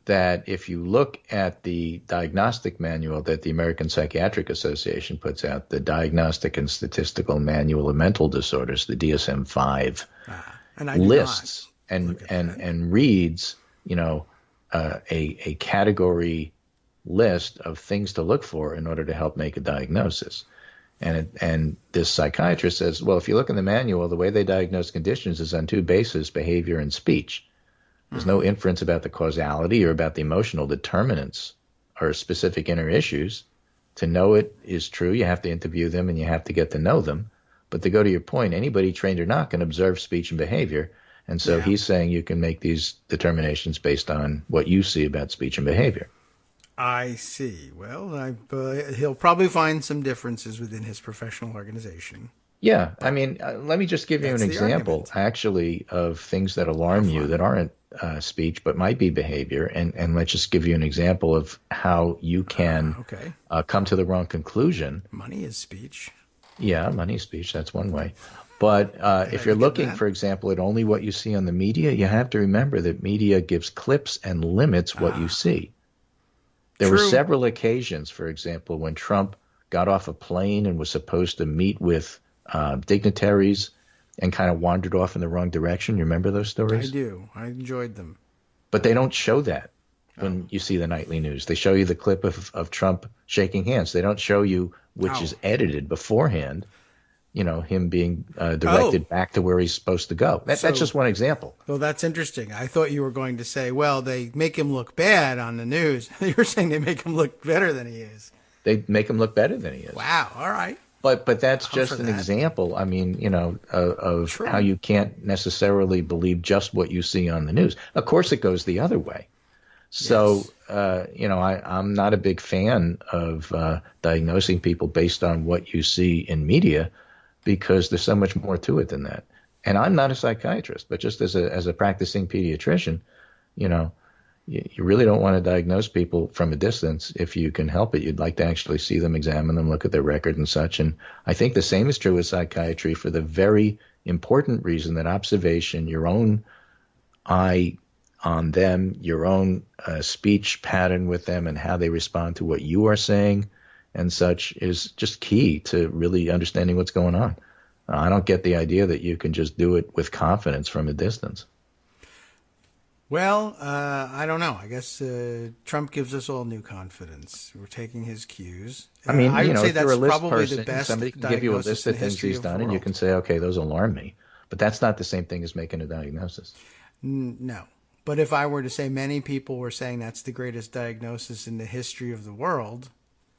That if you look at the diagnostic manual that the American Psychiatric Association puts out, the Diagnostic and Statistical Manual of Mental Disorders, the DSM-5, lists and reads, a category list of things to look for in order to help make a diagnosis. And this psychiatrist says, well, if you look in the manual, the way they diagnose conditions is on two bases, behavior and speech. There's no inference about the causality or about the emotional determinants or specific inner issues. To know it is true, you have to interview them and you have to get to know them. But to go to your point, anybody trained or not can observe speech and behavior. And so he's saying you can make these determinations based on what you see about speech and behavior. I see. Well, he'll probably find some differences within his professional organization. Yeah. I mean, let me just give you an example, actually, of things that alarm you that aren't speech but might be behavior. And let's just give you an example of how you can come to the wrong conclusion. Money is speech. Yeah, money is speech. That's one way. But if you're looking, for example, at only what you see on the media, you have to remember that media gives clips and limits what you see. There were several occasions, for example, when Trump got off a plane and was supposed to meet with dignitaries and kind of wandered off in the wrong direction. You remember those stories? I do. I enjoyed them. But they don't show that when you see the nightly news. They show you the clip of Trump shaking hands. They don't show you, which is edited beforehand, him being directed back to where he's supposed to go. That's just one example. Well, that's interesting. I thought you were going to say, well, they make him look bad on the news. You're saying they make him look better than he is. They make him look better than he is. Wow. All right. But that's just an example, I mean, of how you can't necessarily believe just what you see on the news. Of course, it goes the other way. So, I'm not a big fan of diagnosing people based on what you see in media because there's so much more to it than that. And I'm not a psychiatrist, but just as a practicing pediatrician, you really don't want to diagnose people from a distance. If you can help it, you'd like to actually see them, examine them, look at their record and such. And I think the same is true with psychiatry for the very important reason that observation, your own eye on them, your own speech pattern with them and how they respond to what you are saying and such is just key to really understanding what's going on. I don't get the idea that you can just do it with confidence from a distance. Well, I don't know. I guess Trump gives us all new confidence. We're taking his cues. I mean, I would say if you're that's a list probably person, the best somebody can give you a list of things he's done, and you can say, okay, those alarm me. But that's not the same thing as making a diagnosis. No. But if I were to say many people were saying that's the greatest diagnosis in the history of the world.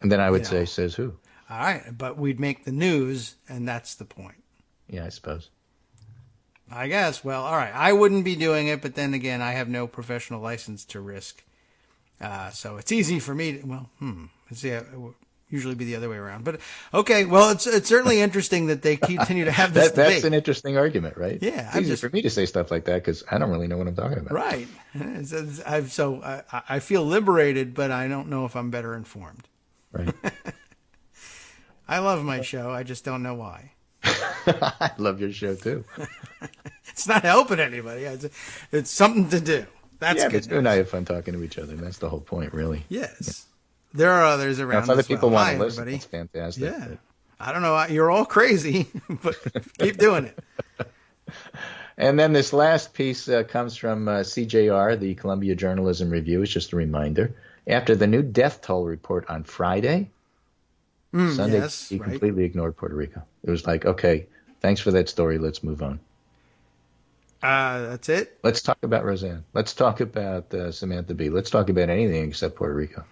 And then I would say, says who? All right. But we'd make the news, and that's the point. Yeah, I suppose. I guess. Well, all right. I wouldn't be doing it, but then again, I have no professional license to risk. So it's easy for me to, it would usually be the other way around. But okay, well, it's certainly interesting that they continue to have this debate. That's an interesting argument, right? Yeah. It's easy for me to say stuff like that because I don't really know what I'm talking about. Right. I feel liberated, but I don't know if I'm better informed. Right. I love my show. I just don't know why. I love your show too. It's not helping anybody. It's something to do. That's good. But you and I have fun talking to each other, and that's the whole point, really. Yes. There are others around. Now, if other people want Hi, to listen, everybody. it's fantastic. Yeah. I don't know. You're all crazy, but keep doing it. And then this last piece comes from CJR, the Columbia Journalism Review. It's just a reminder. After the new death toll report on Friday, Sunday, he completely ignored Puerto Rico. It was like, okay, thanks for that story. Let's move on. That's it? Let's talk about Roseanne. Let's talk about Samantha Bee. Let's talk about anything except Puerto Rico.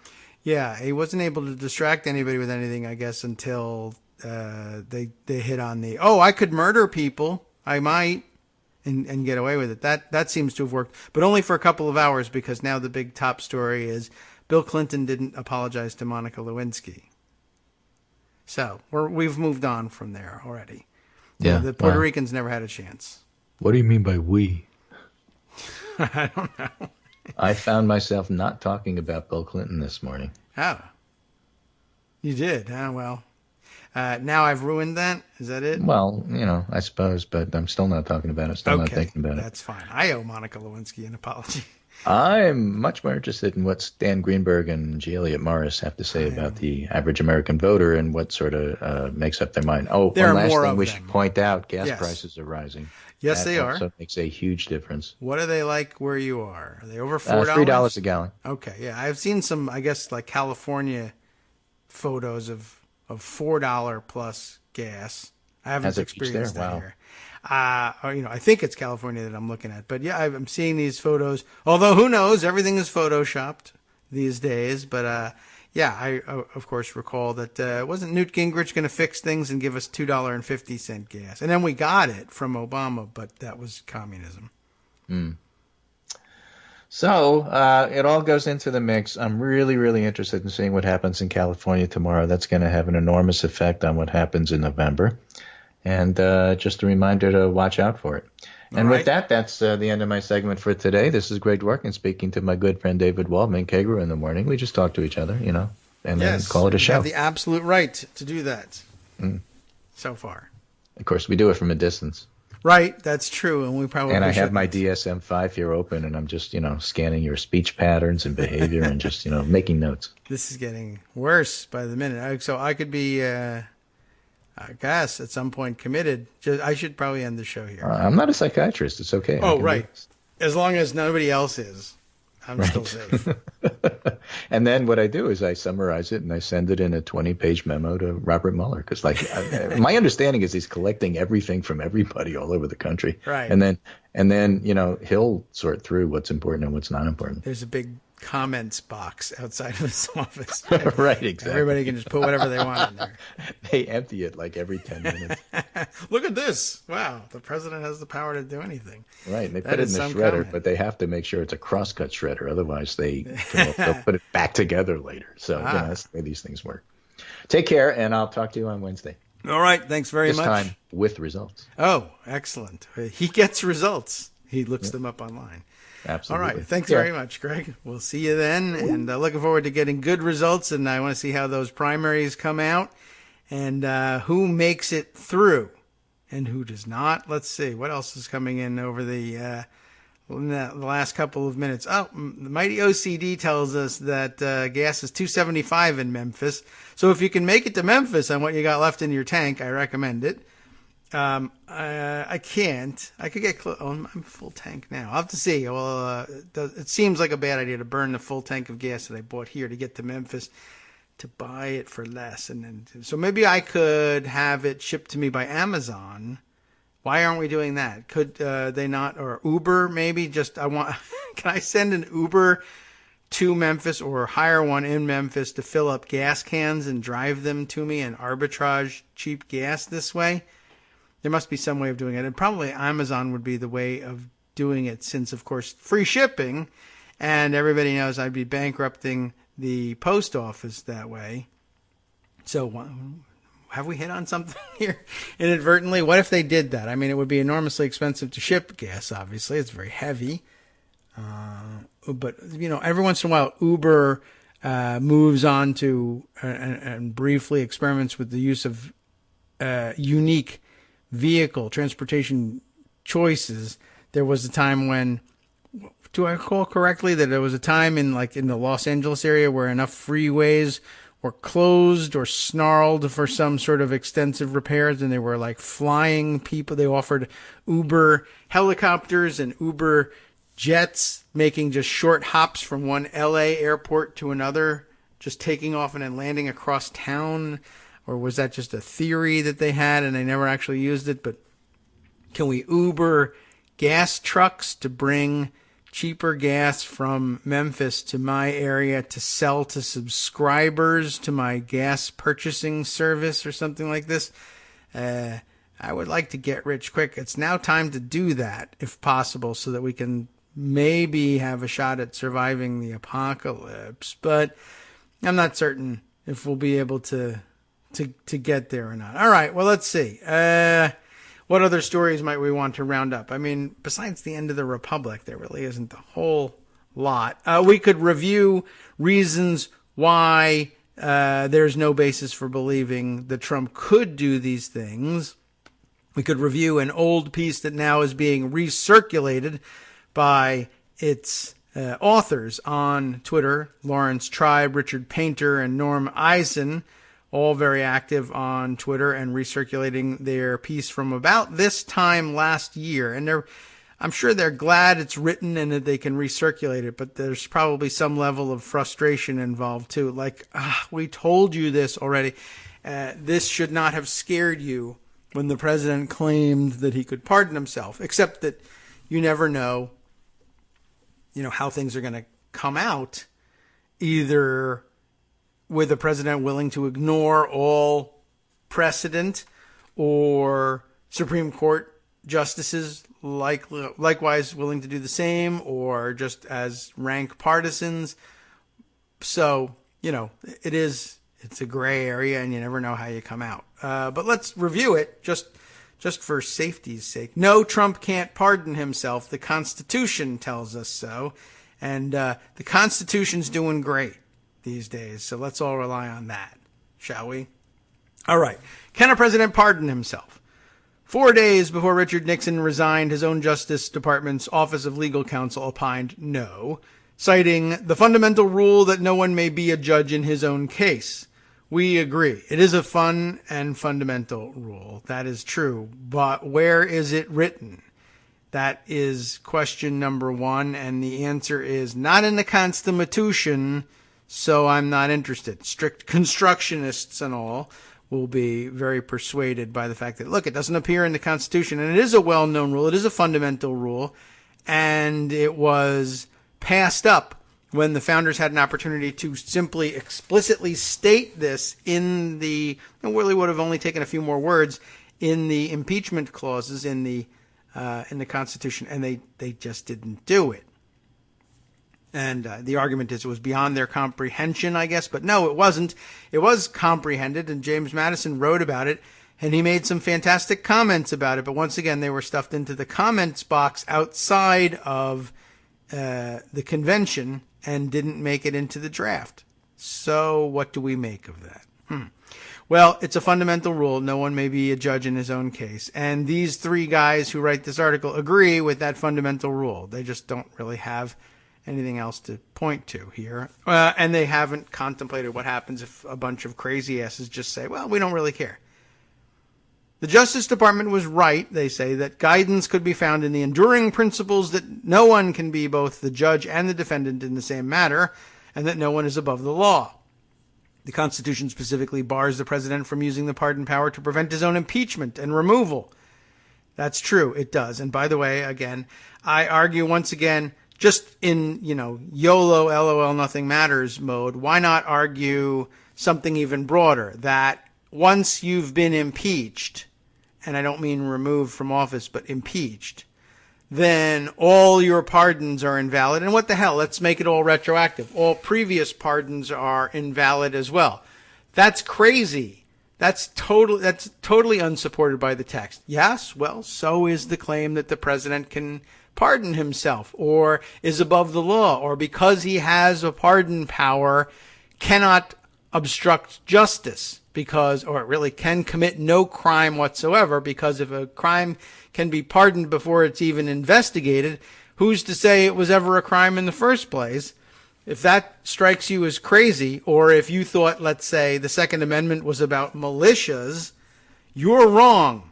Yeah, he wasn't able to distract anybody with anything, I guess, until they hit on the, I could murder people. I might. And get away with it. That seems to have worked, but only for a couple of hours, because now the big top story is Bill Clinton didn't apologize to Monica Lewinsky. So we've moved on from there already. Yeah, the Puerto Ricans never had a chance. What do you mean by we? I don't know. I found myself not talking about Bill Clinton this morning. Oh, you did? Well. Now I've ruined that? Is that it? Well, I suppose, but I'm still not talking about it. Still not thinking about it. That's fine. I owe Monica Lewinsky an apology. I'm much more interested in what Stan Greenberg and G. Elliott Morris have to say about the average American voter and what sort of makes up their mind. One last thing we should point out, gas prices are rising. Yes, they are. So makes a huge difference. What are they like where you are? Are they over $4? $3 a gallon. Okay, yeah. I've seen some, I guess, like California photos of $4 plus gas. I haven't experienced that here. I think it's California that I'm looking at. But yeah, I'm seeing these photos. Although who knows? Everything is photoshopped these days. But I of course recall that wasn't Newt Gingrich going to fix things and give us $2.50 gas, and then we got it from Obama, but that was communism. So it all goes into the mix. I'm really, really interested in seeing what happens in California tomorrow. That's going to have an enormous effect on what happens in November. And just a reminder to watch out for it. And with that, that's the end of my segment for today. This is Greg Dworkin speaking to my good friend David Waldman, Kagro in the morning. We just talk to each other, and then call it a show. You have the absolute right to do that so far. Of course, we do it from a distance. Right, that's true, and we probably. And I have my DSM-5 here open, and I'm just, scanning your speech patterns and behavior, and just, making notes. This is getting worse by the minute. So I could be, I guess, at some point committed. I should probably end the show here. I'm not a psychiatrist. It's okay. Oh, right. As long as nobody else is, I'm still safe. And then what I do is I summarize it and I send it in a 20-page memo to Robert Mueller, because my understanding is he's collecting everything from everybody all over the country. Right. And then he'll sort through what's important and what's not important. There's a big comments box outside of his office. Right, exactly. Everybody can just put whatever they want in there. They empty it like every 10 minutes. Look at this. Wow, the president has the power to do anything. Right, and they put it in the shredder, but they have to make sure it's a crosscut shredder. Otherwise, they'll put it back together later. So that's the way these things work. Take care, and I'll talk to you on Wednesday. All right, thanks very much. This time with results. Oh, excellent. He gets results. He looks them up online. Absolutely. All right. Thanks very much, Greg. We'll see you then. And looking forward to getting good results. And I want to see how those primaries come out and who makes it through and who does not. Let's see. What else is coming in over the last couple of minutes? Oh, the mighty OCD tells us that gas is $2.75 in Memphis. So if you can make it to Memphis on what you got left in your tank, I recommend it. I can't. I could get close. Oh, I'm full tank now. I'll have to see. Well, it seems like a bad idea to burn the full tank of gas that I bought here to get to Memphis to buy it for less. So maybe I could have it shipped to me by Amazon. Why aren't we doing that? Could they not? Or Uber maybe? Can I send an Uber to Memphis or hire one in Memphis to fill up gas cans and drive them to me and arbitrage cheap gas this way? There must be some way of doing it. And probably Amazon would be the way of doing it since, of course, free shipping. And everybody knows I'd be bankrupting the post office that way. So have we hit on something here inadvertently? What if they did that? I mean, it would be enormously expensive to ship gas, obviously. It's very heavy. But, every once in a while, Uber moves on to and briefly experiments with the use of unique vehicle transportation choices. There was a time when, do I recall correctly, that there was a time in the Los Angeles area where enough freeways were closed or snarled for some sort of extensive repairs, and they were like flying people. They offered Uber helicopters and Uber jets, making just short hops from one LA airport to another, just taking off and then landing across town. Or was that just a theory that they had and they never actually used it? But can we Uber gas trucks to bring cheaper gas from Memphis to my area to sell to subscribers to my gas purchasing service or something like this? I would like to get rich quick. It's now time to do that, if possible, so that we can maybe have a shot at surviving the apocalypse. But I'm not certain if we'll be able to get there or not. All right, well, let's see. What other stories might we want to round up? I mean, besides the end of the Republic, there really isn't a whole lot. We could review reasons why there's no basis for believing that Trump could do these things. We could review an old piece that now is being recirculated by its authors on Twitter: Lawrence Tribe, Richard Painter, and Norm Eisen, all very active on Twitter and recirculating their piece from about this time last year. And I'm sure they're glad it's written and that they can recirculate it, but there's probably some level of frustration involved too. Like, we told you this already. This should not have scared you when the president claimed that he could pardon himself, except that you never know, how things are going to come out, either with a president willing to ignore all precedent, or Supreme Court justices likewise willing to do the same, or just as rank partisans. So, it's a gray area and you never know how you come out. But let's review it just for safety's sake. No, Trump can't pardon himself. The Constitution tells us so. And the Constitution's doing great these days, so let's all rely on that, shall we? All right. Can a president pardon himself? 4 days before Richard Nixon resigned, his own Justice Department's Office of Legal Counsel opined no, citing the fundamental rule that no one may be a judge in his own case. We agree. It is a fun and fundamental rule. That is true. But where is it written? That is question number one, and the answer is not in the Constitution. So I'm not interested. Strict constructionists and all will be very persuaded by the fact that, look, it doesn't appear in the Constitution, and it is a well-known rule. It is a fundamental rule, and it was passed up when the founders had an opportunity to simply explicitly state this in it really would have only taken a few more words in the impeachment clauses in the Constitution, and they just didn't do it. And the argument is it was beyond their comprehension, I guess. But no, it wasn't. It was comprehended, and James Madison wrote about it, and he made some fantastic comments about it. But once again, they were stuffed into the comments box outside of the convention and didn't make it into the draft. So what do we make of that? Well, it's a fundamental rule. No one may be a judge in his own case. And these three guys who write this article agree with that fundamental rule. They just don't really have anything else to point to here. And they haven't contemplated what happens if a bunch of crazy asses just say, well, we don't really care. The Justice Department was right, they say, that guidance could be found in the enduring principles that no one can be both the judge and the defendant in the same matter, and that no one is above the law. The Constitution specifically bars the president from using the pardon power to prevent his own impeachment and removal. That's true, it does. And by the way, again, I argue once again, just in, YOLO, LOL, nothing matters mode, why not argue something even broader, that once you've been impeached, and I don't mean removed from office, but impeached, then all your pardons are invalid. And what the hell? Let's make it all retroactive. All previous pardons are invalid as well. That's crazy. That's totally unsupported by the text. Yes, well, so is the claim that the president can pardon himself or is above the law, or because he has a pardon power, cannot obstruct justice because, or it really can commit no crime whatsoever, because if a crime can be pardoned before it's even investigated, who's to say it was ever a crime in the first place? If that strikes you as crazy, or if you thought, let's say, the Second Amendment was about militias, you're wrong.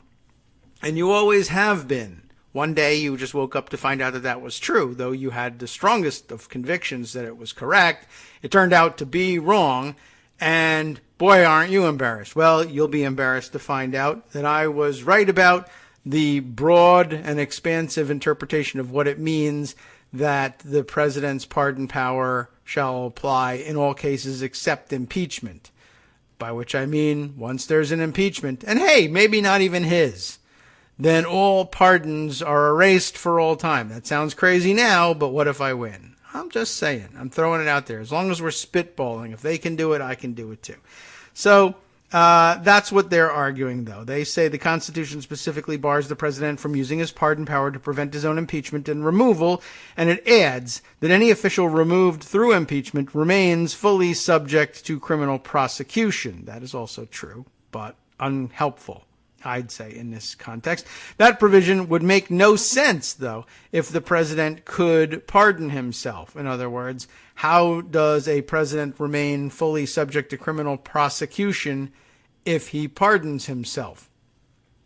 And you always have been. One day you just woke up to find out that that was true, though you had the strongest of convictions that it was correct. It turned out to be wrong, and boy, aren't you embarrassed. Well, you'll be embarrassed to find out that I was right about the broad and expansive interpretation of what it means that the president's pardon power shall apply in all cases except impeachment. By which I mean, once there's an impeachment, and hey, maybe not even his, then all pardons are erased for all time. That sounds crazy now, but what if I win? I'm just saying. I'm throwing it out there. As long as we're spitballing, if they can do it, I can do it too. So that's what they're arguing, though. They say the Constitution specifically bars the president from using his pardon power to prevent his own impeachment and removal, and it adds that any official removed through impeachment remains fully subject to criminal prosecution. That is also true, but unhelpful, I'd say, in this context. That provision would make no sense, though, if the president could pardon himself. In other words, how does a president remain fully subject to criminal prosecution if he pardons himself?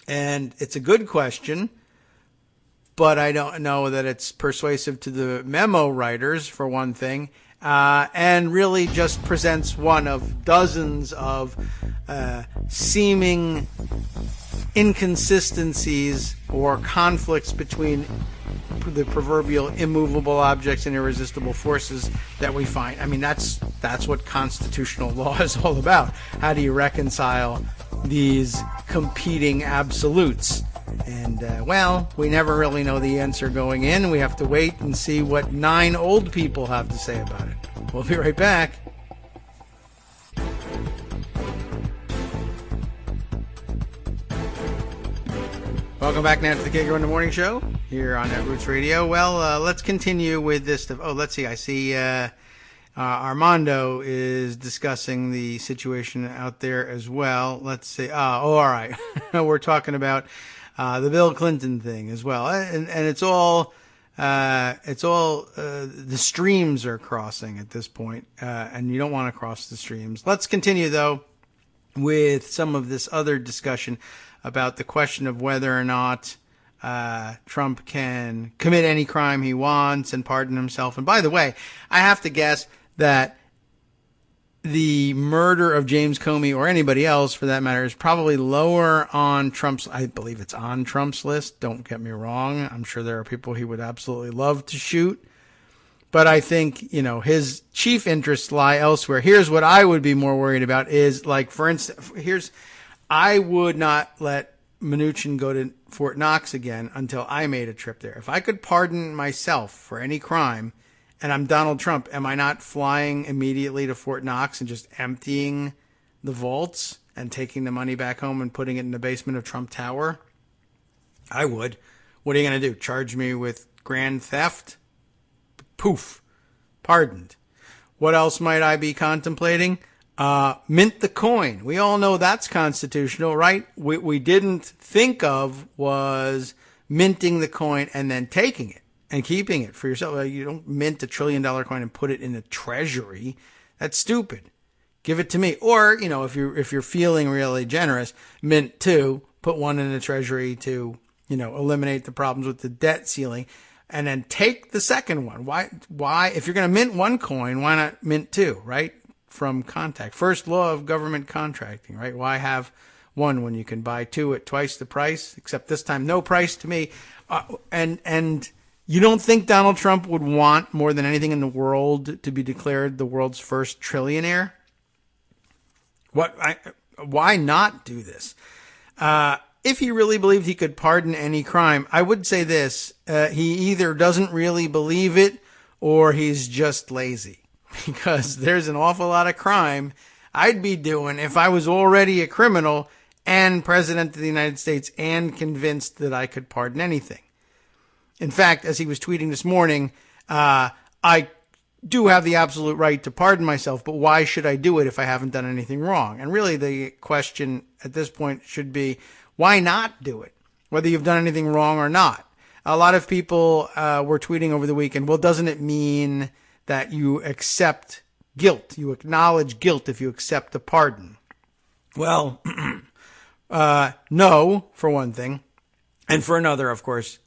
And it's a good question, but I don't know that it's persuasive to the memo writers, for one thing, and really just presents one of dozens of seeming inconsistencies or conflicts between the proverbial immovable objects and irresistible forces that we find. I mean, that's what constitutional law is all about. How do you reconcile these competing absolutes? And, well, we never really know the answer going in. We have to wait and see what 9 old people have to say about it. We'll be right back. Welcome back now to the Kagro in the Morning Show here on Roots Radio. Well, let's continue with this stuff. Oh, let's see. I see Armando is discussing the situation out there as well. Let's see. All right. We're talking about the Bill Clinton thing as well, and it's all the streams are crossing at this point, and you don't want to cross the streams. Let's continue though with some of this other discussion about the question of whether or not Trump can commit any crime he wants and pardon himself. And by the way, I have to guess that the murder of James Comey, or anybody else for that matter, is probably lower on Trump's, I believe it's on Trump's list. Don't get me wrong. I'm sure there are people he would absolutely love to shoot. But I think, his chief interests lie elsewhere. Here's what I would be more worried about is, like, for instance, I would not let Mnuchin go to Fort Knox again until I made a trip there. If I could pardon myself for any crime and I'm Donald Trump, am I not flying immediately to Fort Knox and just emptying the vaults and taking the money back home and putting it in the basement of Trump Tower? I would. What are you going to do? Charge me with grand theft? Poof. Pardoned. What else might I be contemplating? Mint the coin. We all know that's constitutional, right? What we didn't think of was minting the coin and then taking it and keeping it for yourself. You don't mint $1 trillion coin and put it in a treasury. That's stupid. Give it to me. Or, if you're feeling really generous, mint 2, put 1 in the treasury to, eliminate the problems with the debt ceiling, and then take the second one. Why? If you're going to mint 1 coin, why not mint 2, right? From contact. First law of government contracting, right? Why have 1 when you can buy 2 at twice the price? Except this time, no price to me. And you don't think Donald Trump would want more than anything in the world to be declared the world's first trillionaire? Why not do this? If he really believed he could pardon any crime, I would say this: he either doesn't really believe it or he's just lazy. Because there's an awful lot of crime I'd be doing if I was already a criminal and president of the United States and convinced that I could pardon anything. In fact, as he was tweeting this morning, I do have the absolute right to pardon myself, but why should I do it if I haven't done anything wrong? And really the question at this point should be, why not do it, whether you've done anything wrong or not? A lot of people were tweeting over the weekend, well, doesn't it mean that you accept guilt? You acknowledge guilt if you accept a pardon? Well, no, for one thing. And for another, of course,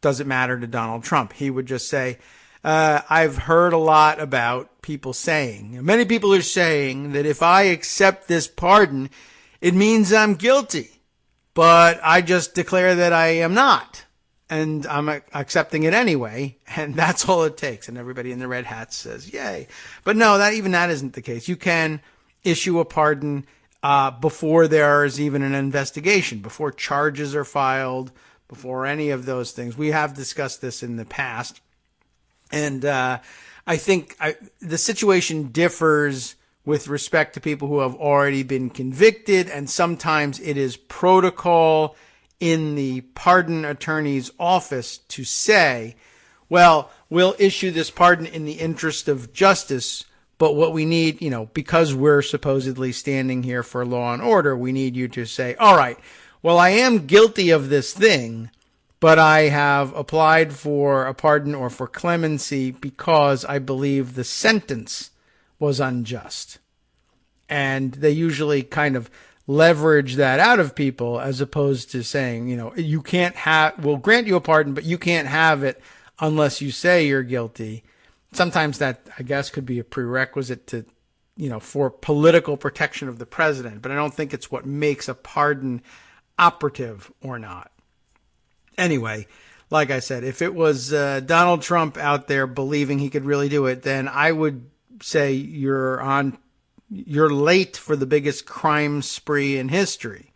does it matter to Donald Trump? He would just say, I've heard a lot about people saying, many people are saying that if I accept this pardon, it means I'm guilty. But I just declare that I am not. And I'm accepting it anyway, and that's all it takes. And everybody in the red hats says, yay. But no, even that isn't the case. You can issue a pardon before there is even an investigation, before charges are filed, before any of those things. We have discussed this in the past. And I think the situation differs with respect to people who have already been convicted, and sometimes it is protocol in the pardon attorney's office to say, well, we'll issue this pardon in the interest of justice, but what we need, because we're supposedly standing here for law and order, we need you to say, all right, well, I am guilty of this thing, but I have applied for a pardon or for clemency because I believe the sentence was unjust. And they usually kind of leverage that out of people, as opposed to saying, you can't we'll grant you a pardon, but you can't have it unless you say you're guilty. Sometimes that, I guess, could be a prerequisite to, for political protection of the president, but I don't think it's what makes a pardon operative or not. Anyway, like I said, if it was Donald Trump out there believing he could really do it, then I would say you're late for the biggest crime spree in history.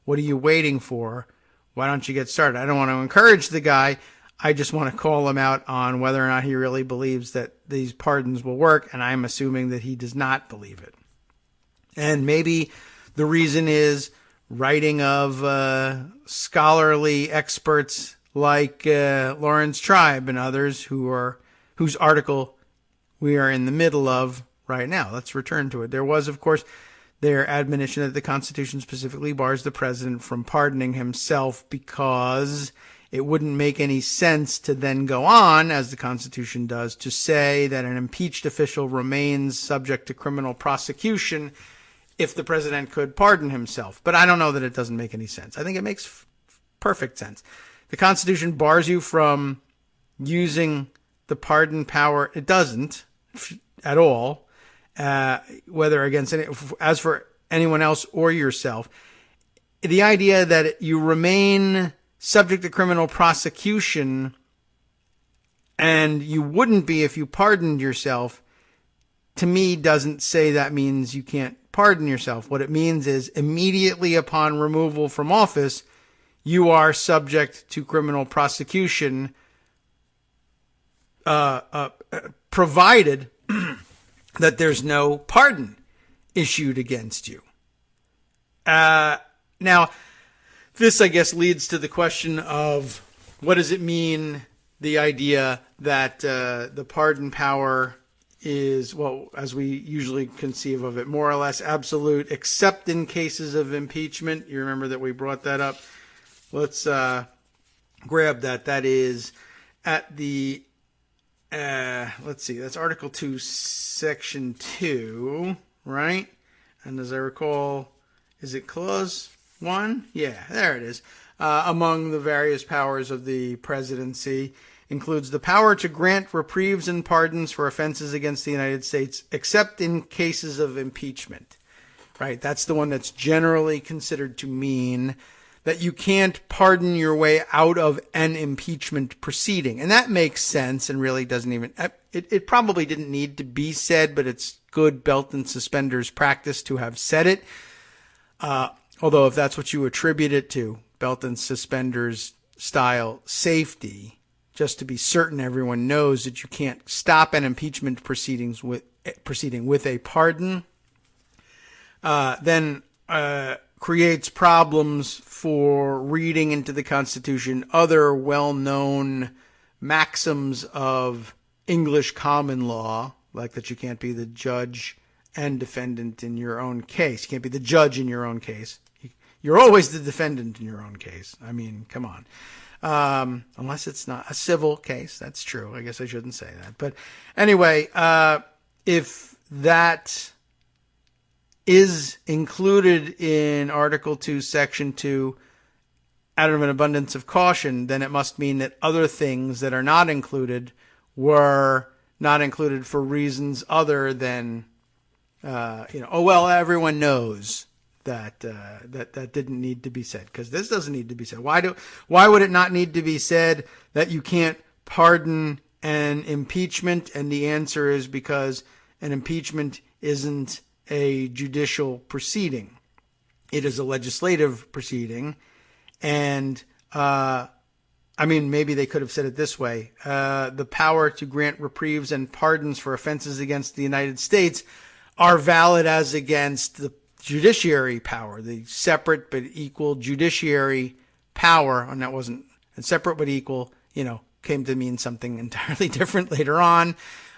What are you waiting for? Why don't you get started? I don't want to encourage the guy. I just want to call him out on whether or not he really believes that these pardons will work, and I'm assuming that he does not believe it. And maybe the reason is writing of scholarly experts like Lawrence Tribe and others whose article we are in the middle of right now. Let's return to it. There was, of course, their admonition that the Constitution specifically bars the president from pardoning himself because it wouldn't make any sense to then go on, as the Constitution does, to say that an impeached official remains subject to criminal prosecution if the president could pardon himself. But I don't know that it doesn't make any sense. I think it makes perfect sense. The Constitution bars you from using the pardon power. It doesn't at all. Whether against as for anyone else or yourself, the idea that you remain subject to criminal prosecution and you wouldn't be if you pardoned yourself, to me doesn't say that means you can't pardon yourself. What it means is immediately upon removal from office, you are subject to criminal prosecution, provided that there's no pardon issued against you. Now, this, I guess, leads to the question of what does it mean, the idea that the pardon power is, well, as we usually conceive of it, more or less absolute, except in cases of impeachment. You remember that we brought that up. Let's grab that. That is at the let's see, that's Article 2, Section 2, right? And as I recall, is it Clause 1? Yeah, there it is. Among the various powers of the presidency includes the power to grant reprieves and pardons for offenses against the United States, except in cases of impeachment, right? That's the one that's generally considered to mean that you can't pardon your way out of an impeachment proceeding. And that makes sense and really doesn't even, it probably didn't need to be said, but it's good belt and suspenders practice to have said it. Although if that's what you attribute it to, belt and suspenders style safety, just to be certain everyone knows that you can't stop an impeachment proceeding with a pardon, then creates problems for reading into the Constitution other well-known maxims of English common law, like that you can't be the judge and defendant in your own case. You can't be the judge in your own case. You're always the defendant in your own case. I mean, come on. Unless it's not a civil case. That's true. I guess I shouldn't say that. But anyway, if that is included in Article 2, Section 2, out of an abundance of caution, then it must mean that other things that are not included were not included for reasons other than, oh, well, everyone knows that that didn't need to be said, because this doesn't need to be said. Why would it not need to be said that you can't pardon an impeachment? And the answer is because an impeachment isn't a judicial proceeding. It is a legislative proceeding. And, maybe they could have said it this way. The power to grant reprieves and pardons for offenses against the United States are valid as against the judiciary power, the separate but equal judiciary power. And that wasn't separate but equal, came to mean something entirely different later on.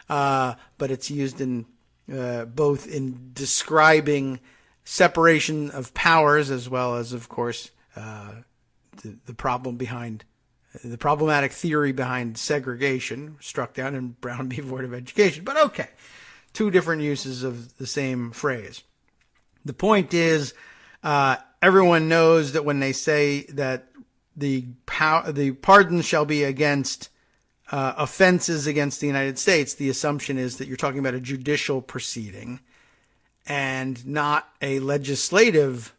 But it's used in both in describing separation of powers as well as, of course, the problematic theory behind segregation, struck down in Brown v. Board of Education. But okay, two different uses of the same phrase. The point is, everyone knows that when they say that the pardon shall be against offenses against the United States, the assumption is that you're talking about a judicial proceeding and not a legislative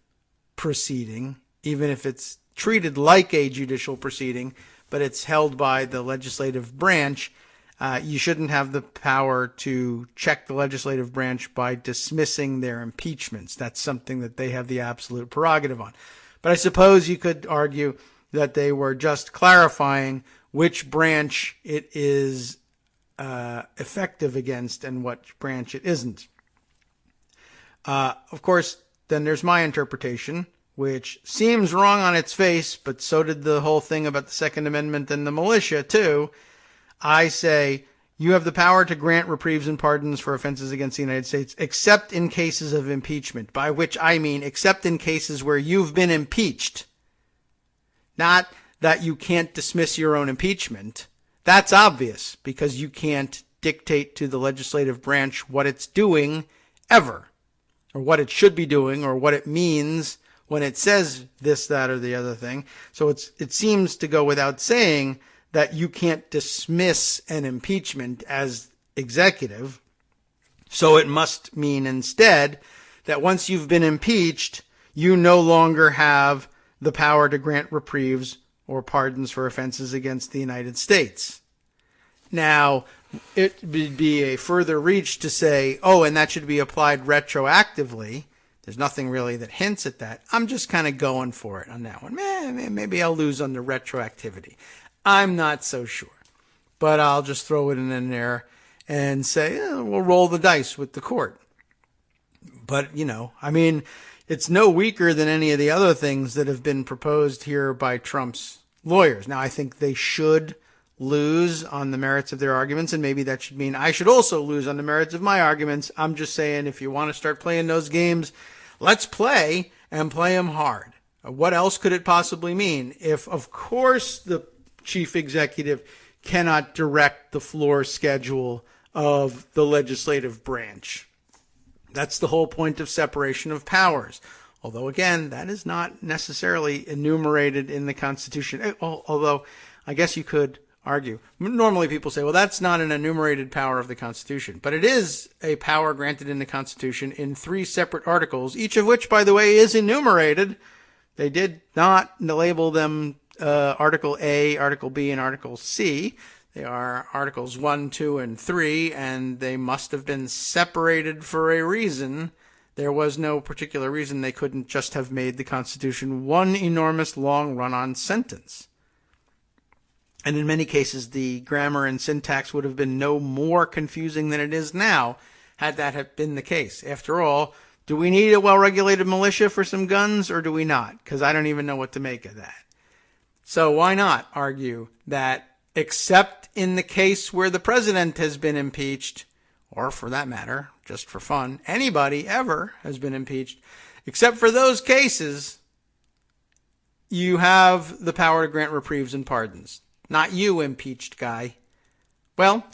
proceeding, even if it's treated like a judicial proceeding, but it's held by the legislative branch. You shouldn't have the power to check the legislative branch by dismissing their impeachments. That's something that they have the absolute prerogative on. But I suppose you could argue that they were just clarifying which branch it is effective against and what branch it isn't. Of course, then there's my interpretation, which seems wrong on its face, but so did the whole thing about the Second Amendment and the militia, too. I say you have the power to grant reprieves and pardons for offenses against the United States, except in cases of impeachment, by which I mean except in cases where you've been impeached. Not that you can't dismiss your own impeachment. That's obvious, because you can't dictate to the legislative branch what it's doing ever, or what it should be doing, or what it means when it says this, that, or the other thing. So it seems to go without saying that you can't dismiss an impeachment as executive. So it must mean instead that once you've been impeached, you no longer have the power to grant reprieves or pardons for offenses against the United States. Now, it would be a further reach to say, oh, and that should be applied retroactively. There's nothing really that hints at that. I'm just kind of going for it on that one. Maybe I'll lose on the retroactivity. I'm not so sure. But I'll just throw it in there and say, we'll roll the dice with the court. But, it's no weaker than any of the other things that have been proposed here by Trump's lawyers. Now, I think they should lose on the merits of their arguments, and maybe that should mean I should also lose on the merits of my arguments. I'm just saying, if you want to start playing those games, let's play and play them hard. What else could it possibly mean if, of course, the chief executive cannot direct the floor schedule of the legislative branch? That's the whole point of separation of powers. Although, again, that is not necessarily enumerated in the Constitution. Although, I guess you could argue. Normally people say, well, that's not an enumerated power of the Constitution. But it is a power granted in the Constitution in 3 separate articles, each of which, by the way, is enumerated. They did not label them Article A, Article B, and Article C. They are Articles 1, 2, and 3, and they must have been separated for a reason. There was no particular reason they couldn't just have made the Constitution one enormous long run-on sentence. And in many cases, the grammar and syntax would have been no more confusing than it is now, had that have been the case. After all, do we need a well-regulated militia for some guns, or do we not? Because I don't even know what to make of that. So why not argue that except in the case where the president has been impeached, or for that matter, just for fun, anybody ever has been impeached, except for those cases, you have the power to grant reprieves and pardons. Not you, impeached guy. Well,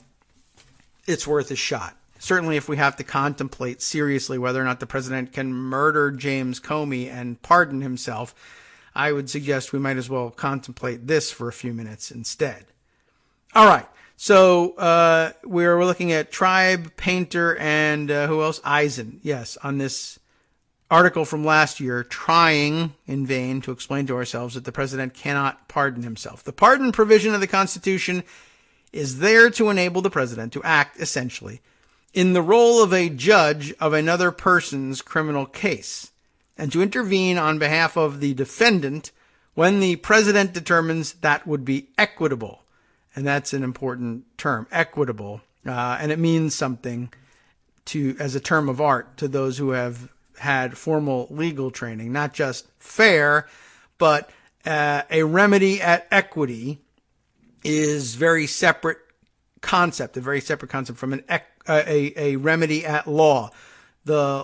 it's worth a shot. Certainly if we have to contemplate seriously whether or not the president can murder James Comey and pardon himself, I would suggest we might as well contemplate this for a few minutes instead. All right. So we're looking at Tribe, Painter, and who else? Eisen. Yes, on this article from last year, trying in vain to explain to ourselves that the president cannot pardon himself. The pardon provision of the Constitution is there to enable the president to act, essentially, in the role of a judge of another person's criminal case, and to intervene on behalf of the defendant when the president determines that would be equitable. And that's an important term, equitable. And it means something as a term of art to those who have had formal legal training, not just fair, but a remedy at equity is a very separate concept from a remedy at law. The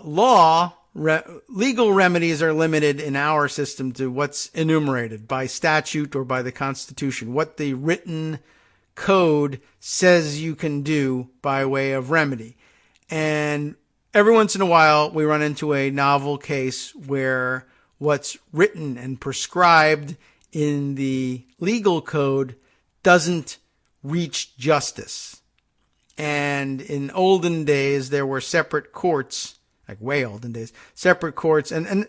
legal remedies are limited in our system to what's enumerated by statute or by the Constitution, what the written code says you can do by way of remedy. And every once in a while, we run into a novel case where what's written and prescribed in the legal code doesn't reach justice. And in olden days, there were separate courts, like way olden days, separate courts. And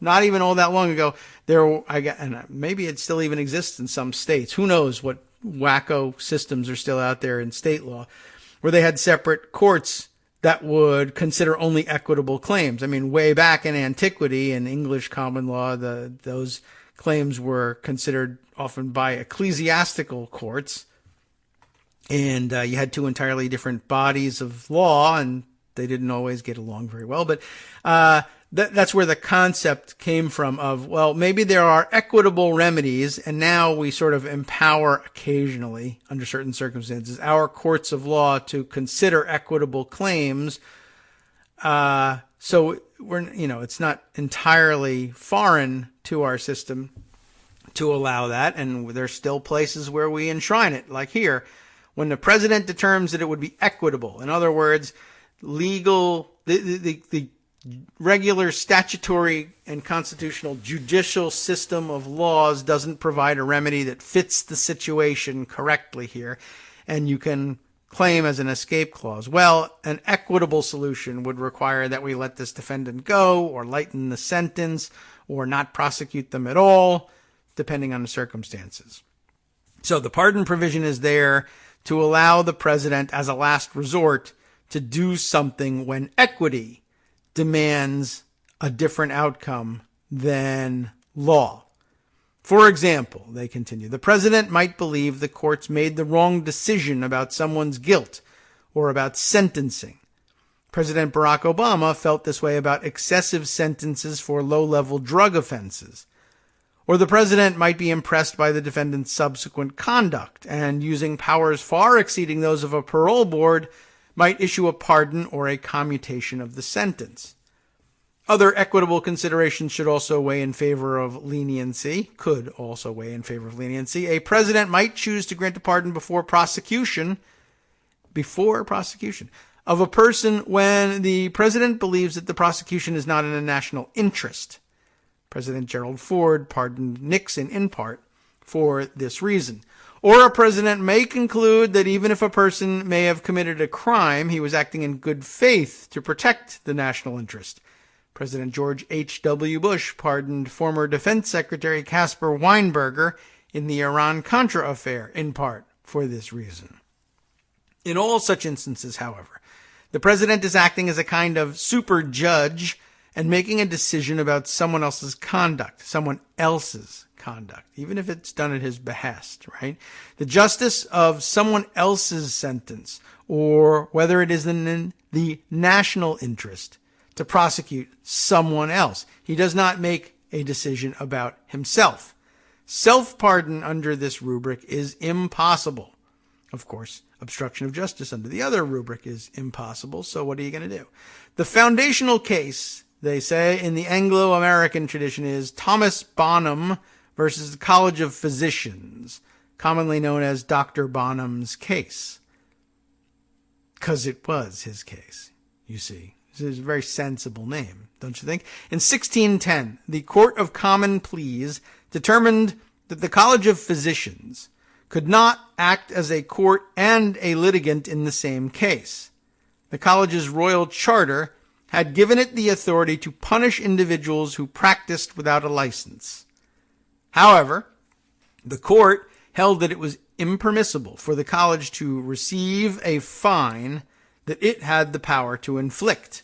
not even all that long ago, and maybe it still even exists in some states. Who knows what wacko systems are still out there in state law, where they had separate courts that would consider only equitable claims. I mean, way back in antiquity, in English common law, those claims were considered often by ecclesiastical courts. And you had two entirely different bodies of law, and they didn't always get along very well. But that's where the concept came from of, well, maybe there are equitable remedies, and now we sort of empower occasionally, under certain circumstances, our courts of law to consider equitable claims. So it's not entirely foreign to our system to allow that, and there's still places where we enshrine it, like here, when the president determines that it would be equitable. In other words, the regular statutory and constitutional judicial system of laws doesn't provide a remedy that fits the situation correctly here, and you can claim as an escape clause. Well, an equitable solution would require that we let this defendant go, or lighten the sentence, or not prosecute them at all, depending on the circumstances. So the pardon provision is there to allow the president, as a last resort, to do something when equity demands a different outcome than law. For example, they continue, the president might believe the courts made the wrong decision about someone's guilt or about sentencing. President Barack Obama felt this way about excessive sentences for low-level drug offenses. Or the president might be impressed by the defendant's subsequent conduct and, using powers far exceeding those of a parole board, might issue a pardon or a commutation of the sentence. Other equitable considerations should also weigh in favor of leniency, could also weigh in favor of leniency. A president might choose to grant a pardon before prosecution of a person when the president believes that the prosecution is not in a national interest. President Gerald Ford pardoned Nixon in part for this reason. Or a president may conclude that even if a person may have committed a crime, he was acting in good faith to protect the national interest. President George H.W. Bush pardoned former Defense Secretary Caspar Weinberger in the Iran-Contra affair, in part for this reason. In all such instances, however, the president is acting as a kind of super judge and making a decision about someone else's conduct, even if it's done at his behest, right? The justice of someone else's sentence, or whether it is in the national interest to prosecute someone else. He does not make a decision about himself. Self-pardon under this rubric is impossible. Of course, obstruction of justice under the other rubric is impossible, so what are you going to do? The foundational case, they say, in the Anglo-American tradition is Thomas Bonham versus the College of Physicians, commonly known as Dr. Bonham's case. Because it was his case, you see. This is a very sensible name, don't you think? In 1610, the Court of Common Pleas determined that the College of Physicians could not act as a court and a litigant in the same case. The college's royal charter had given it the authority to punish individuals who practiced without a license. However, the court held that it was impermissible for the college to receive a fine that it had the power to inflict.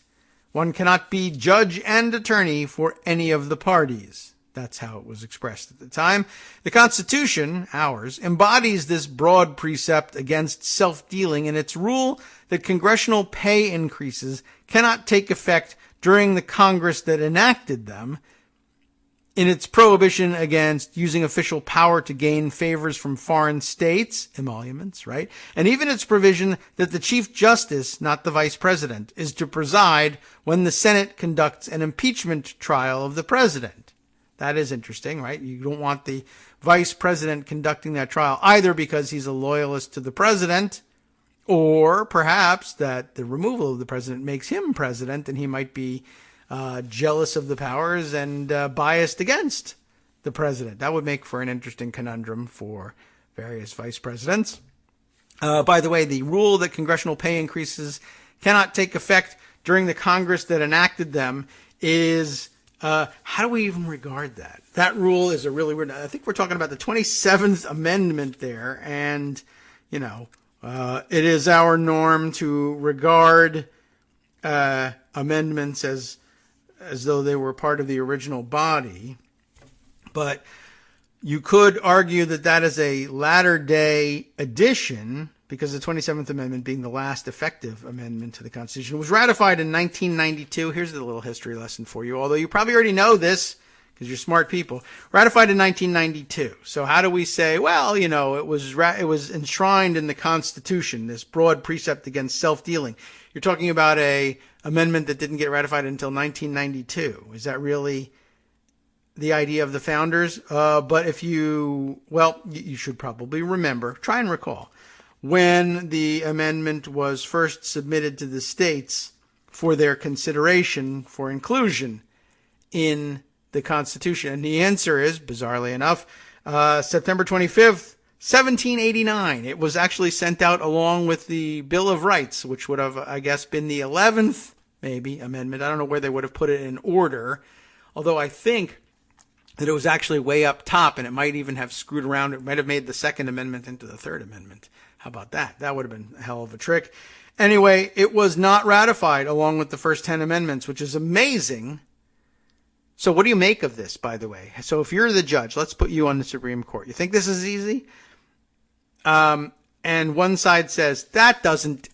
One cannot be judge and attorney for any of the parties. That's how it was expressed at the time. The Constitution, ours, embodies this broad precept against self-dealing in its rule that congressional pay increases cannot take effect during the Congress that enacted them, in its prohibition against using official power to gain favors from foreign states, emoluments, right? And even its provision that the Chief Justice, not the Vice President, is to preside when the Senate conducts an impeachment trial of the President. That is interesting, right? You don't want the Vice President conducting that trial either because he's a loyalist to the President, or perhaps that the removal of the President makes him President and he might be jealous of the powers and biased against the president. That would make for an interesting conundrum for various vice presidents. By the way, the rule that congressional pay increases cannot take effect during the Congress that enacted them is, how do we even regard that? That rule is a really weird, I think we're talking about the 27th Amendment there, and, you know, it is our norm to regard amendments as though they were part of the original body. But you could argue that that is a latter-day addition, because the 27th Amendment, being the last effective amendment to the Constitution, was ratified in 1992. Here's a little history lesson for you, although you probably already know this because you're smart people. Ratified in 1992. So how do we say, well, you know, it was enshrined in the Constitution, this broad precept against self-dealing. You're talking about a amendment that didn't get ratified until 1992. Is that really the idea of the founders? But if you should probably remember, try and recall, when the amendment was first submitted to the states for their consideration for inclusion in the Constitution. And the answer is, bizarrely enough, September 25th, 1789. It was actually sent out along with the Bill of Rights, which would have, I guess, been the 11th, maybe, amendment. I don't know where they would have put it in order, although I think that it was actually way up top, and it might even have screwed around. It might have made the Second Amendment into the Third Amendment. How about that? That would have been a hell of a trick. Anyway, it was not ratified along with the first 10 amendments, which is amazing. So what do you make of this, by the way? So if you're the judge, let's put you on the Supreme Court. You think this is easy? And one side says that doesn't,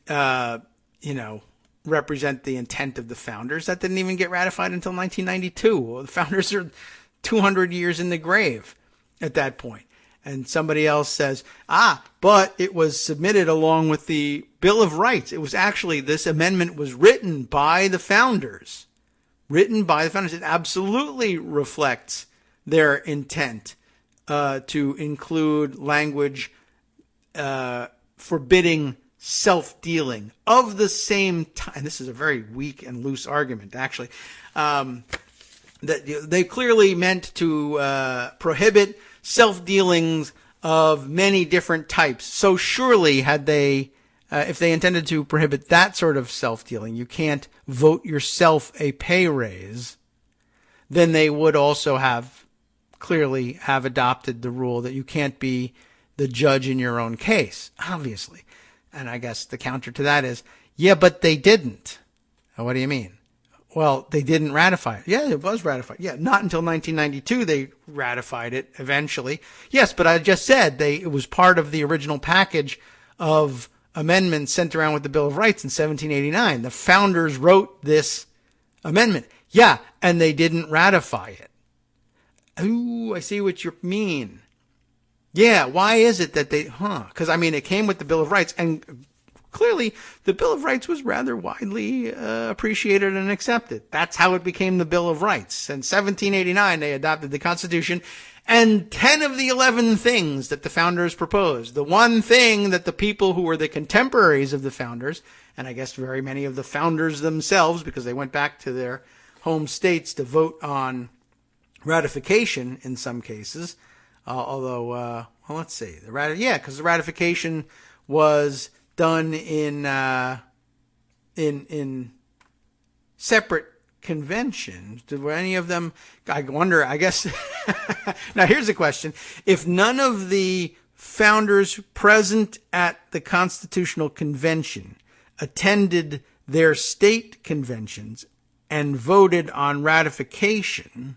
represent the intent of the founders. That didn't even get ratified until 1992. Well, the founders are 200 years in the grave at that point. And somebody else says, but it was submitted along with the Bill of Rights. It was actually, this amendment was written by the founders. It absolutely reflects their intent to include language forbidding self-dealing of the same time. And this is a very weak and loose argument, actually. That they clearly meant to prohibit self-dealings of many different types. So surely had they, if they intended to prohibit that sort of self-dealing, you can't vote yourself a pay raise, then they would also clearly have adopted the rule that you can't be the judge in your own case, obviously. And I guess the counter to that is, yeah, but they didn't. What do you mean? Well, they didn't ratify it. Yeah, it was ratified. Yeah, not until 1992 they ratified it eventually. Yes, but I just said it was part of the original package of amendments sent around with the Bill of Rights in 1789. The founders wrote this amendment. Yeah, and they didn't ratify it. Ooh, I see what you mean. Yeah, why is it that they, because I mean, it came with the Bill of Rights, and clearly the Bill of Rights was rather widely appreciated and accepted. That's how it became the Bill of Rights. In 1789, they adopted the Constitution, and 10 of the 11 things that the founders proposed, the one thing that the people who were the contemporaries of the founders, and I guess very many of the founders themselves, because they went back to their home states to vote on ratification in some cases, although, well, let's see. Because the ratification was done in separate conventions. Were any of them? I wonder. I guess. Now, here's a question: if none of the founders present at the Constitutional Convention attended their state conventions and voted on ratification,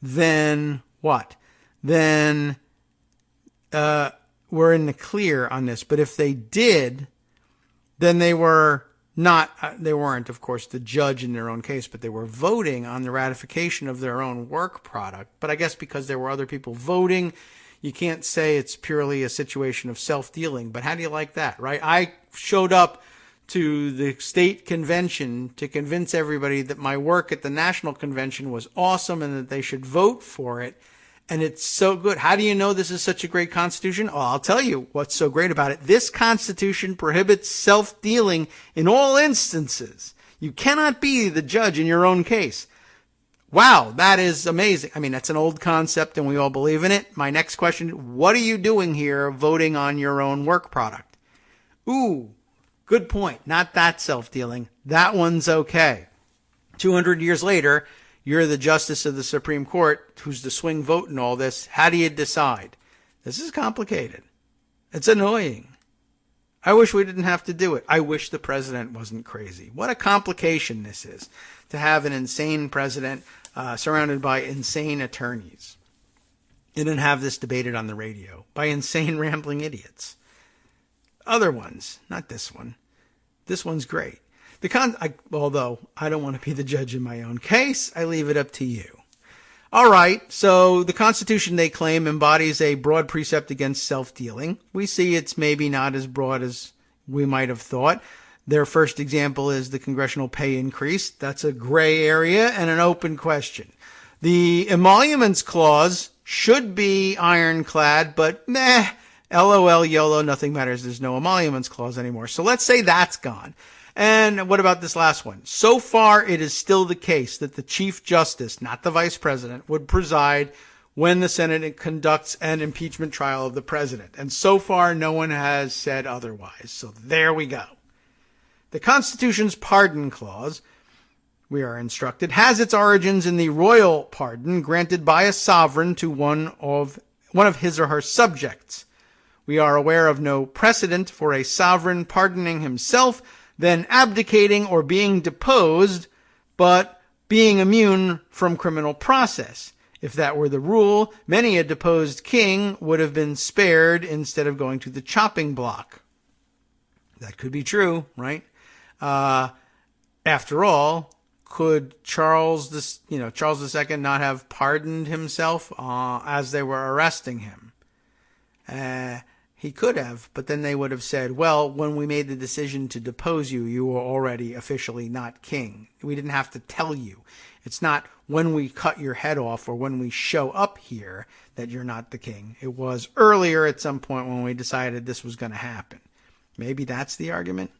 then what? Then we're in the clear on this. But if they did, then they weren't, of course, the judge in their own case, but they were voting on the ratification of their own work product. But I guess because there were other people voting, you can't say it's purely a situation of self-dealing. But how do you like that, right? I showed up to the state convention to convince everybody that my work at the national convention was awesome and that they should vote for it. And it's so good. How do you know this is such a great Constitution? Oh, I'll tell you what's so great about it. This Constitution prohibits self-dealing in all instances. You cannot be the judge in your own case. Wow, that is amazing. I mean, that's an old concept and we all believe in it. My next question, what are you doing here voting on your own work product? Ooh, good point. Not that self-dealing. That one's okay. 200 years later, you're the justice of the Supreme Court, who's the swing vote in all this. How do you decide? This is complicated. It's annoying. I wish we didn't have to do it. I wish the president wasn't crazy. What a complication this is, to have an insane president surrounded by insane attorneys. And then have this debated on the radio by insane rambling idiots. Other ones, not this one. This one's great. Although I don't want to be the judge in my own case, I leave it up to you. All right, so the Constitution, they claim, embodies a broad precept against self-dealing. We see it's maybe not as broad as we might have thought. Their first example is the congressional pay increase. That's a gray area and an open question. The emoluments clause should be ironclad, but LOL, YOLO, nothing matters. There's no emoluments clause anymore. So let's say that's gone. And what about this last one? So far, it is still the case that the Chief Justice, not the Vice President, would preside when the Senate conducts an impeachment trial of the President. And so far, no one has said otherwise. So there we go. The Constitution's pardon clause, we are instructed, has its origins in the royal pardon granted by a sovereign to one of his or her subjects. We are aware of no precedent for a sovereign pardoning himself, then abdicating or being deposed, but being immune from criminal process. If that were the rule, many a deposed king would have been spared instead of going to the chopping block. That could be true, right? After all, could Charles II not have pardoned himself as they were arresting him? He could have, but then they would have said, well, when we made the decision to depose you, you were already officially not king. We didn't have to tell you. It's not when we cut your head off or when we show up here that you're not the king. It was earlier at some point when we decided this was going to happen. Maybe that's the argument.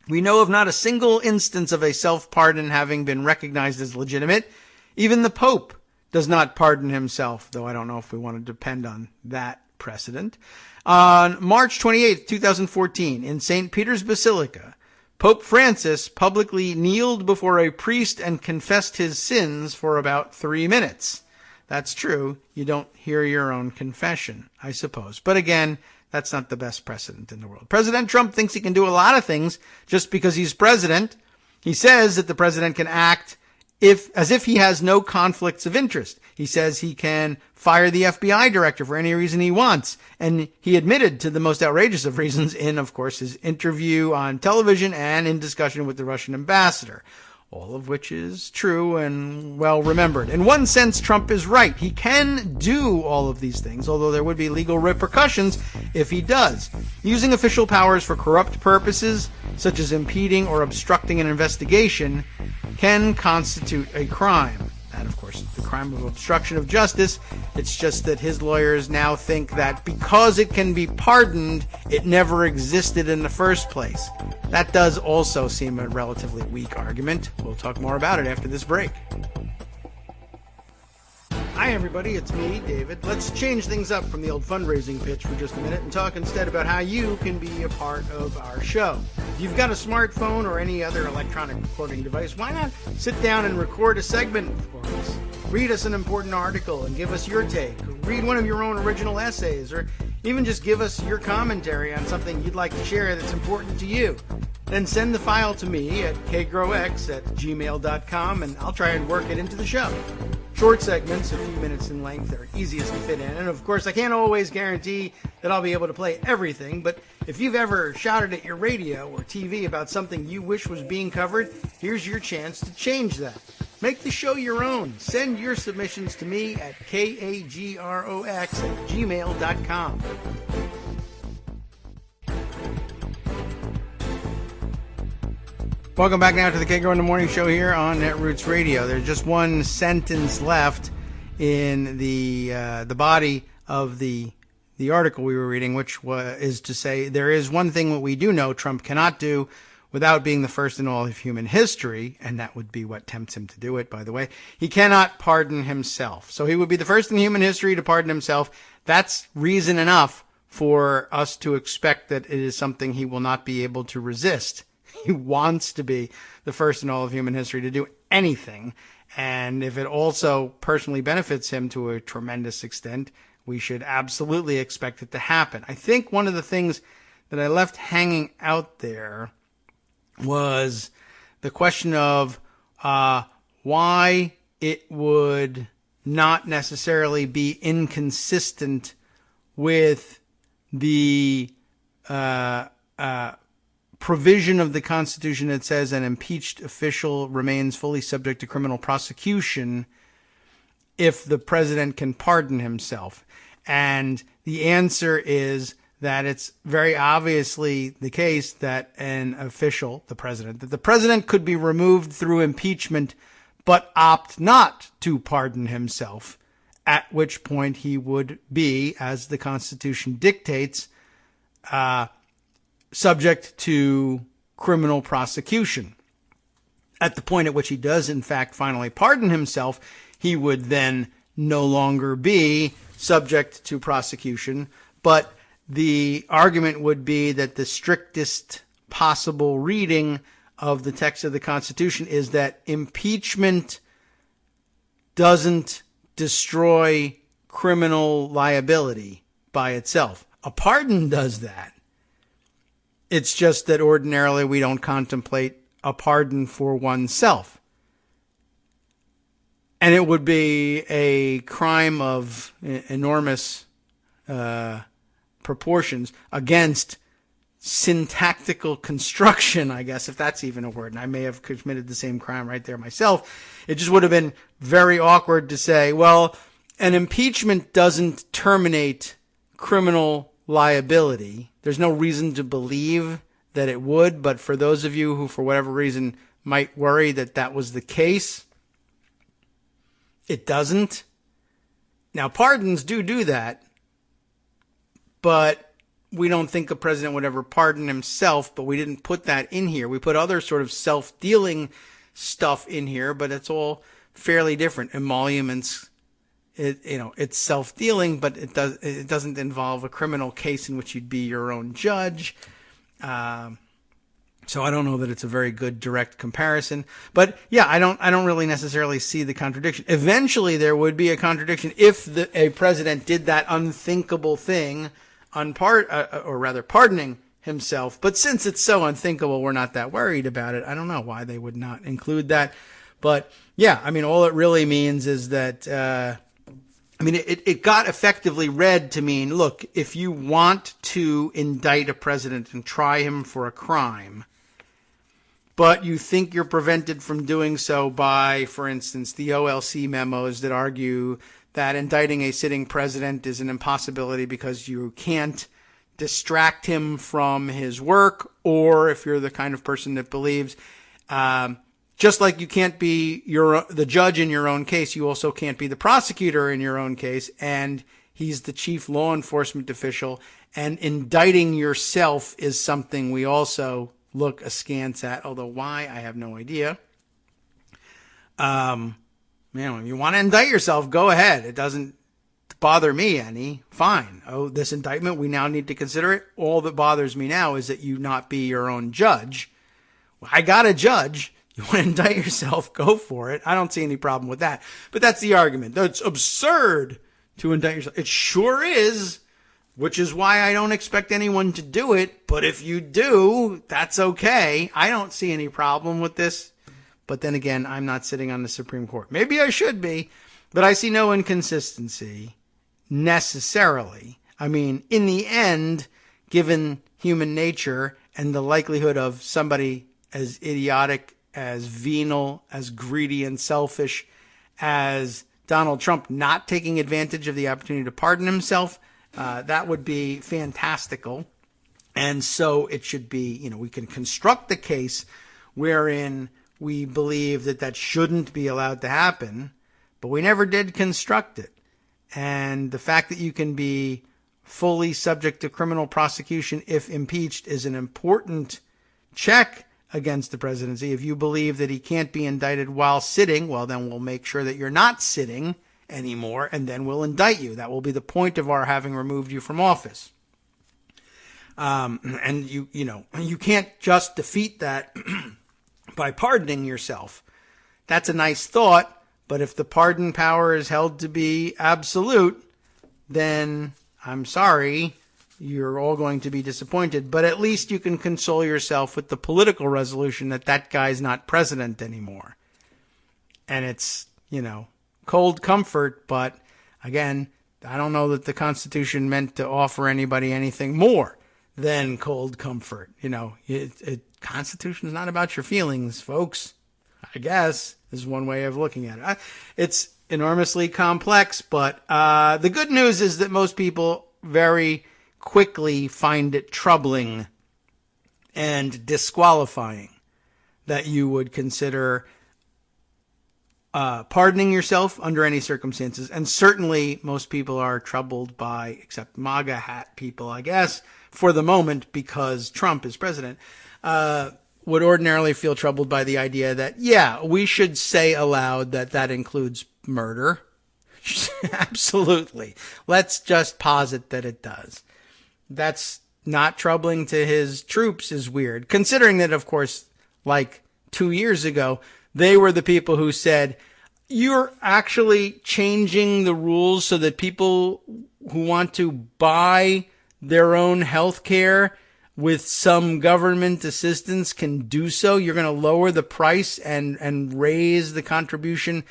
We know of not a single instance of a self-pardon having been recognized as legitimate. Even the Pope does not pardon himself, though I don't know if we want to depend on that precedent. On March 28, 2014, in St. Peter's Basilica, Pope Francis publicly kneeled before a priest and confessed his sins for about 3 minutes. That's true. You don't hear your own confession, I suppose. But again, that's not the best precedent in the world. President Trump thinks he can do a lot of things just because he's president. He says that the president can act as if he has no conflicts of interest. He says he can fire the FBI director for any reason he wants. And he admitted to the most outrageous of reasons in, of course, his interview on television and in discussion with the Russian ambassador. all of which is true and well remembered. In one sense, Trump is right. He can do all of these things, although there would be legal repercussions if he does. Using official powers for corrupt purposes, such as impeding or obstructing an investigation, can constitute a crime. And, of course, the crime of obstruction of justice. It's just that his lawyers now think that because it can be pardoned, it never existed in the first place. That does also seem a relatively weak argument. We'll talk more about it after this break. Hi, everybody. It's me, David. Let's change things up from the old fundraising pitch for just a minute and talk instead about how you can be a part of our show. If you've got a smartphone or any other electronic recording device, why not sit down and record a segment for us? Read us an important article and give us your take. Read one of your own original essays, or even just give us your commentary on something you'd like to share that's important to you. Then send the file to me at kagrox@gmail.com, and I'll try and work it into the show. Short segments, a few minutes in length, are easiest to fit in. And of course, I can't always guarantee that I'll be able to play everything, but if you've ever shouted at your radio or TV about something you wish was being covered, here's your chance to change that. Make the show your own. Send your submissions to me at kagrox@gmail.com. Welcome back now to the Kagro in the Morning Show here on Netroots Radio. There's just one sentence left in the body of the article we were reading, which is to say there is one thing that we do know Trump cannot do without being the first in all of human history, and that would be what tempts him to do it, by the way. He cannot pardon himself. So he would be the first in human history to pardon himself. That's reason enough for us to expect that it is something he will not be able to resist. He wants to be the first in all of human history to do anything. And if it also personally benefits him to a tremendous extent, we should absolutely expect it to happen. I think one of the things that I left hanging out there was the question of why it would not necessarily be inconsistent with the provision of the Constitution that says an impeached official remains fully subject to criminal prosecution if the president can pardon himself. And the answer is that it's very obviously the case that an official, the president could be removed through impeachment but opt not to pardon himself, at which point he would be, as the Constitution dictates, subject to criminal prosecution. At the point at which he does, in fact, finally pardon himself, he would then no longer be subject to prosecution. But the argument would be that the strictest possible reading of the text of the Constitution is that impeachment doesn't destroy criminal liability by itself. A pardon does that. It's just that ordinarily we don't contemplate a pardon for oneself. And it would be a crime of enormous proportions against syntactical construction, I guess, if that's even a word. And I may have committed the same crime right there myself. It just would have been very awkward to say, well, an impeachment doesn't terminate criminal liability. There's no reason to believe that it would, but for those of you who, for whatever reason, might worry that that was the case, it doesn't. Now, pardons do that, but we don't think a president would ever pardon himself, but we didn't put that in here. We put other sort of self-dealing stuff in here, but it's all fairly different. Emoluments, it's self-dealing, but it doesn't involve a criminal case in which you'd be your own judge. So I don't know that it's a very good direct comparison, but yeah, I don't really necessarily see the contradiction. Eventually, there would be a contradiction if a president did that unthinkable thing, pardoning himself. But since it's so unthinkable, we're not that worried about it. I don't know why they would not include that, but yeah, I mean, all it really means is that. It got effectively read to mean, look, if you want to indict a president and try him for a crime, but you think you're prevented from doing so by, for instance, the OLC memos that argue that indicting a sitting president is an impossibility because you can't distract him from his work, or if you're the kind of person that believes, just like you can't be the judge in your own case, you also can't be the prosecutor in your own case, and he's the chief law enforcement official, and indicting yourself is something we also look askance at, although why, I have no idea. Man, if you want to indict yourself, go ahead. It doesn't bother me any. Fine. Oh, this indictment, we now need to consider it. All that bothers me now is that you not be your own judge. Well, I got a judge. You want to indict yourself, go for it. I don't see any problem with that. But that's the argument. It's absurd to indict yourself. It sure is, which is why I don't expect anyone to do it. But if you do, that's okay. I don't see any problem with this. But then again, I'm not sitting on the Supreme Court. Maybe I should be, but I see no inconsistency necessarily. I mean, in the end, given human nature and the likelihood of somebody as idiotic, as venal, as greedy and selfish as Donald Trump not taking advantage of the opportunity to pardon himself, that would be fantastical. And so it should be, we can construct the case wherein we believe that shouldn't be allowed to happen, but we never did construct it. And the fact that you can be fully subject to criminal prosecution if impeached is an important check against the presidency. If you believe that he can't be indicted while sitting, well, then we'll make sure that you're not sitting anymore, and then we'll indict you. That will be the point of our having removed you from office. And you can't just defeat that by pardoning yourself. That's a nice thought, but if the pardon power is held to be absolute, then I'm sorry, you're all going to be disappointed. But at least you can console yourself with the political resolution that guy's not president anymore. And it's, cold comfort, but again, I don't know that the Constitution meant to offer anybody anything more than cold comfort. Constitution is not about your feelings, folks. I guess is one way of looking at it. It's enormously complex, but the good news is that most people very quickly find it troubling and disqualifying that you would consider pardoning yourself under any circumstances. And certainly most people are troubled by, except MAGA hat people, I guess, for the moment, because Trump is president, would ordinarily feel troubled by the idea that, yeah, we should say aloud that includes murder. Absolutely. Let's just posit that it does. That's not troubling to his troops is weird, considering that, of course, like 2 years ago, they were the people who said, you're actually changing the rules so that people who want to buy their own health care with some government assistance can do so. You're going to lower the price and raise the contribution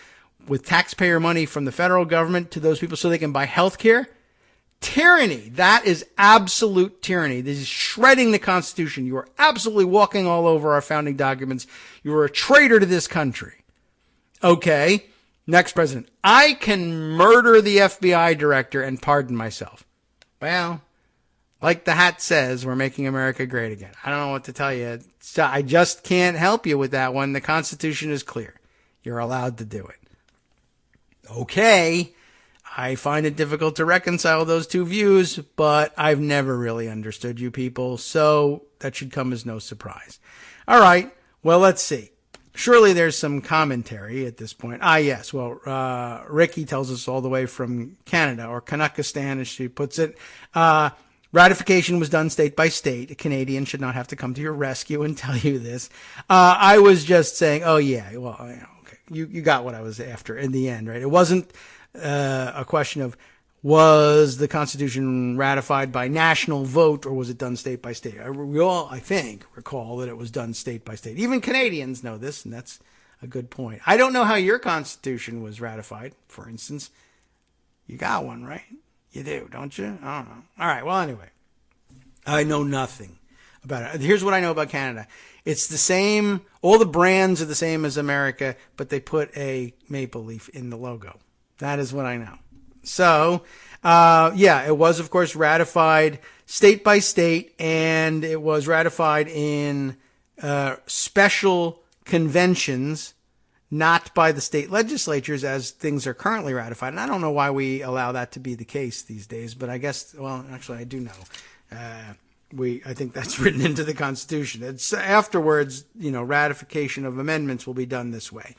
with taxpayer money from the federal government to those people so they can buy health care. Tyranny. That is absolute tyranny. This is shredding the Constitution. You are absolutely walking all over our founding documents. You are a traitor to this country. Okay. Next president. I can murder the FBI director and pardon myself. Well, like the hat says, we're making America great again. I don't know what to tell you. I just can't help you with that one. The Constitution is clear. You're allowed to do it. Okay. I find it difficult to reconcile those two views, but I've never really understood you people, so that should come as no surprise. All right. Well, let's see. Surely there's some commentary at this point. Yes. Well, Ricky tells us all the way from Canada, or Kanakistan, as she puts it. Ratification was done state by state. A Canadian should not have to come to your rescue and tell you this. I was just saying, oh, yeah, well, okay. You got what I was after in the end, right? It wasn't a question of, was the Constitution ratified by national vote or was it done state by state? We all, I think, recall that it was done state by state. Even Canadians know this, and that's a good point. I don't know how your Constitution was ratified, for instance. You got one, right? You do, don't you? I don't know. All right, well, anyway, I know nothing about it. Here's what I know about Canada. It's the same. All the brands are the same as America, but they put a maple leaf in the logo. That is what I know. So, it was, of course, ratified state by state, and it was ratified in special conventions, not by the state legislatures as things are currently ratified. And I don't know why we allow that to be the case these days, but I guess, well, actually, I do know. I think that's written into the Constitution. It's afterwards, ratification of amendments will be done this way.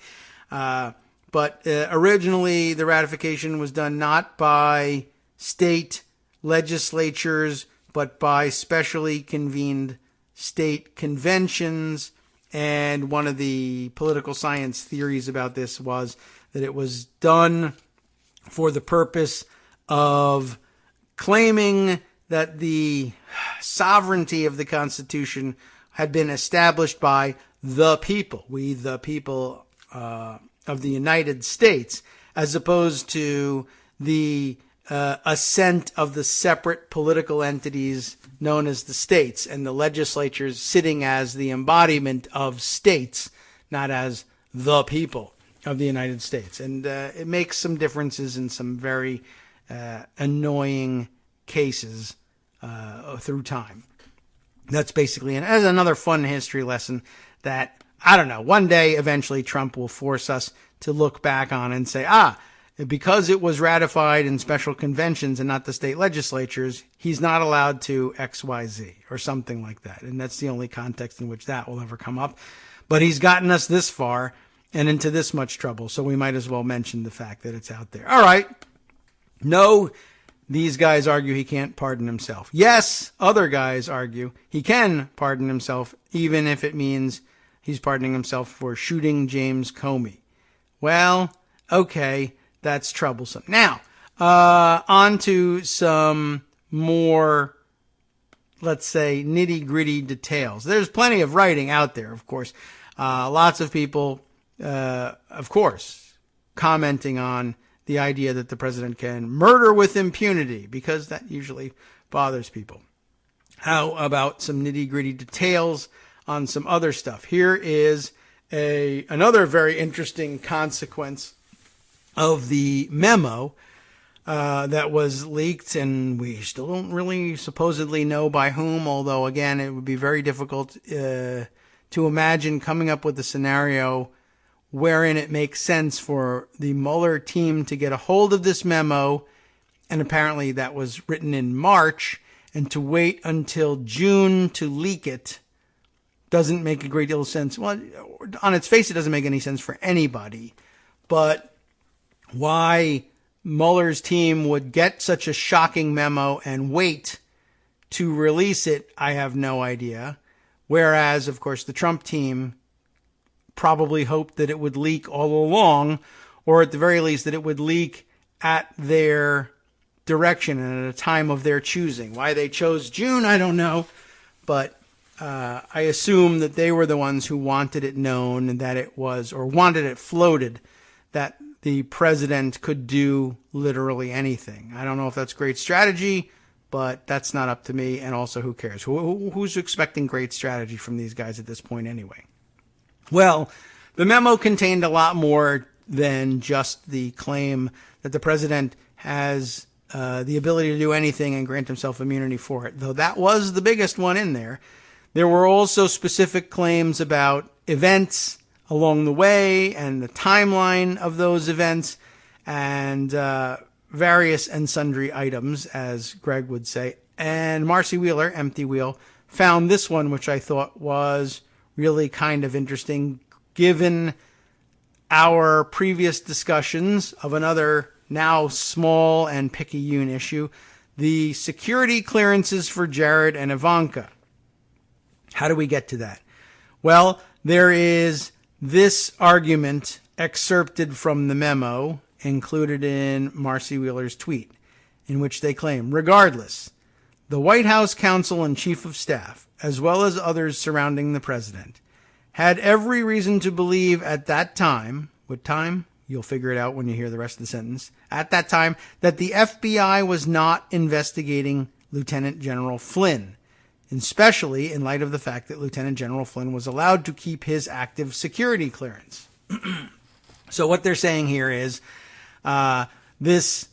But originally, the ratification was done not by state legislatures, but by specially convened state conventions. And one of the political science theories about this was that it was done for the purpose of claiming that the sovereignty of the Constitution had been established by the people, we the people of the United States, as opposed to the assent of the separate political entities known as the states, and the legislatures sitting as the embodiment of states, not as the people of the United States. And it makes some differences in some very annoying cases through time. That's basically as another fun history lesson that, I don't know, one day eventually Trump will force us to look back on and say, because it was ratified in special conventions and not the state legislatures, he's not allowed to XYZ or something like that. And that's the only context in which that will ever come up. But he's gotten us this far and into this much trouble, so we might as well mention the fact that it's out there. All right. No, these guys argue he can't pardon himself. Yes, other guys argue he can pardon himself, even if it means he's pardoning himself for shooting James Comey. Well, okay. That's troublesome. Now, on to some more, let's say, nitty-gritty details. There's plenty of writing out there, of course. Lots of people, of course, commenting on the idea that the president can murder with impunity, because that usually bothers people. How about some nitty-gritty details on some other stuff? Here is another very interesting consequence of the memo that was leaked, and we still don't really supposedly know by whom, although, again, it would be very difficult to imagine coming up with a scenario wherein it makes sense for the Mueller team to get a hold of this memo, and apparently that was written in March, and to wait until June to leak it doesn't make a great deal of sense. Well, on its face, it doesn't make any sense for anybody, but why Mueller's team would get such a shocking memo and wait to release it, I have no idea. Whereas, of course, the Trump team probably hoped that it would leak all along, or at the very least that it would leak at their direction and at a time of their choosing. Why they chose June, I don't know, but I assume that they were the ones who wanted it known and that it was, or wanted it floated, that the president could do literally anything. I don't know if that's great strategy, but that's not up to me. And also, who cares? Who's expecting great strategy from these guys at this point anyway? Well, the memo contained a lot more than just the claim that the president has the ability to do anything and grant himself immunity for it, though that was the biggest one in there. There were also specific claims about events along the way and the timeline of those events and various and sundry items, as Greg would say. And Marcy Wheeler, Empty Wheel, found this one, which I thought was really kind of interesting, given our previous discussions of another now small and picayune issue, the security clearances for Jared and Ivanka. How do we get to that? Well, there is this argument excerpted from the memo included in Marcy Wheeler's tweet, in which they claim, regardless, the White House counsel and chief of staff, as well as others surrounding the president, had every reason to believe at that time, what time? You'll figure it out when you hear the rest of the sentence. At that time, that the FBI was not investigating Lieutenant General Flynn. especially in light of the fact that Lieutenant General Flynn was allowed to keep his active security clearance. So what they're saying here is it's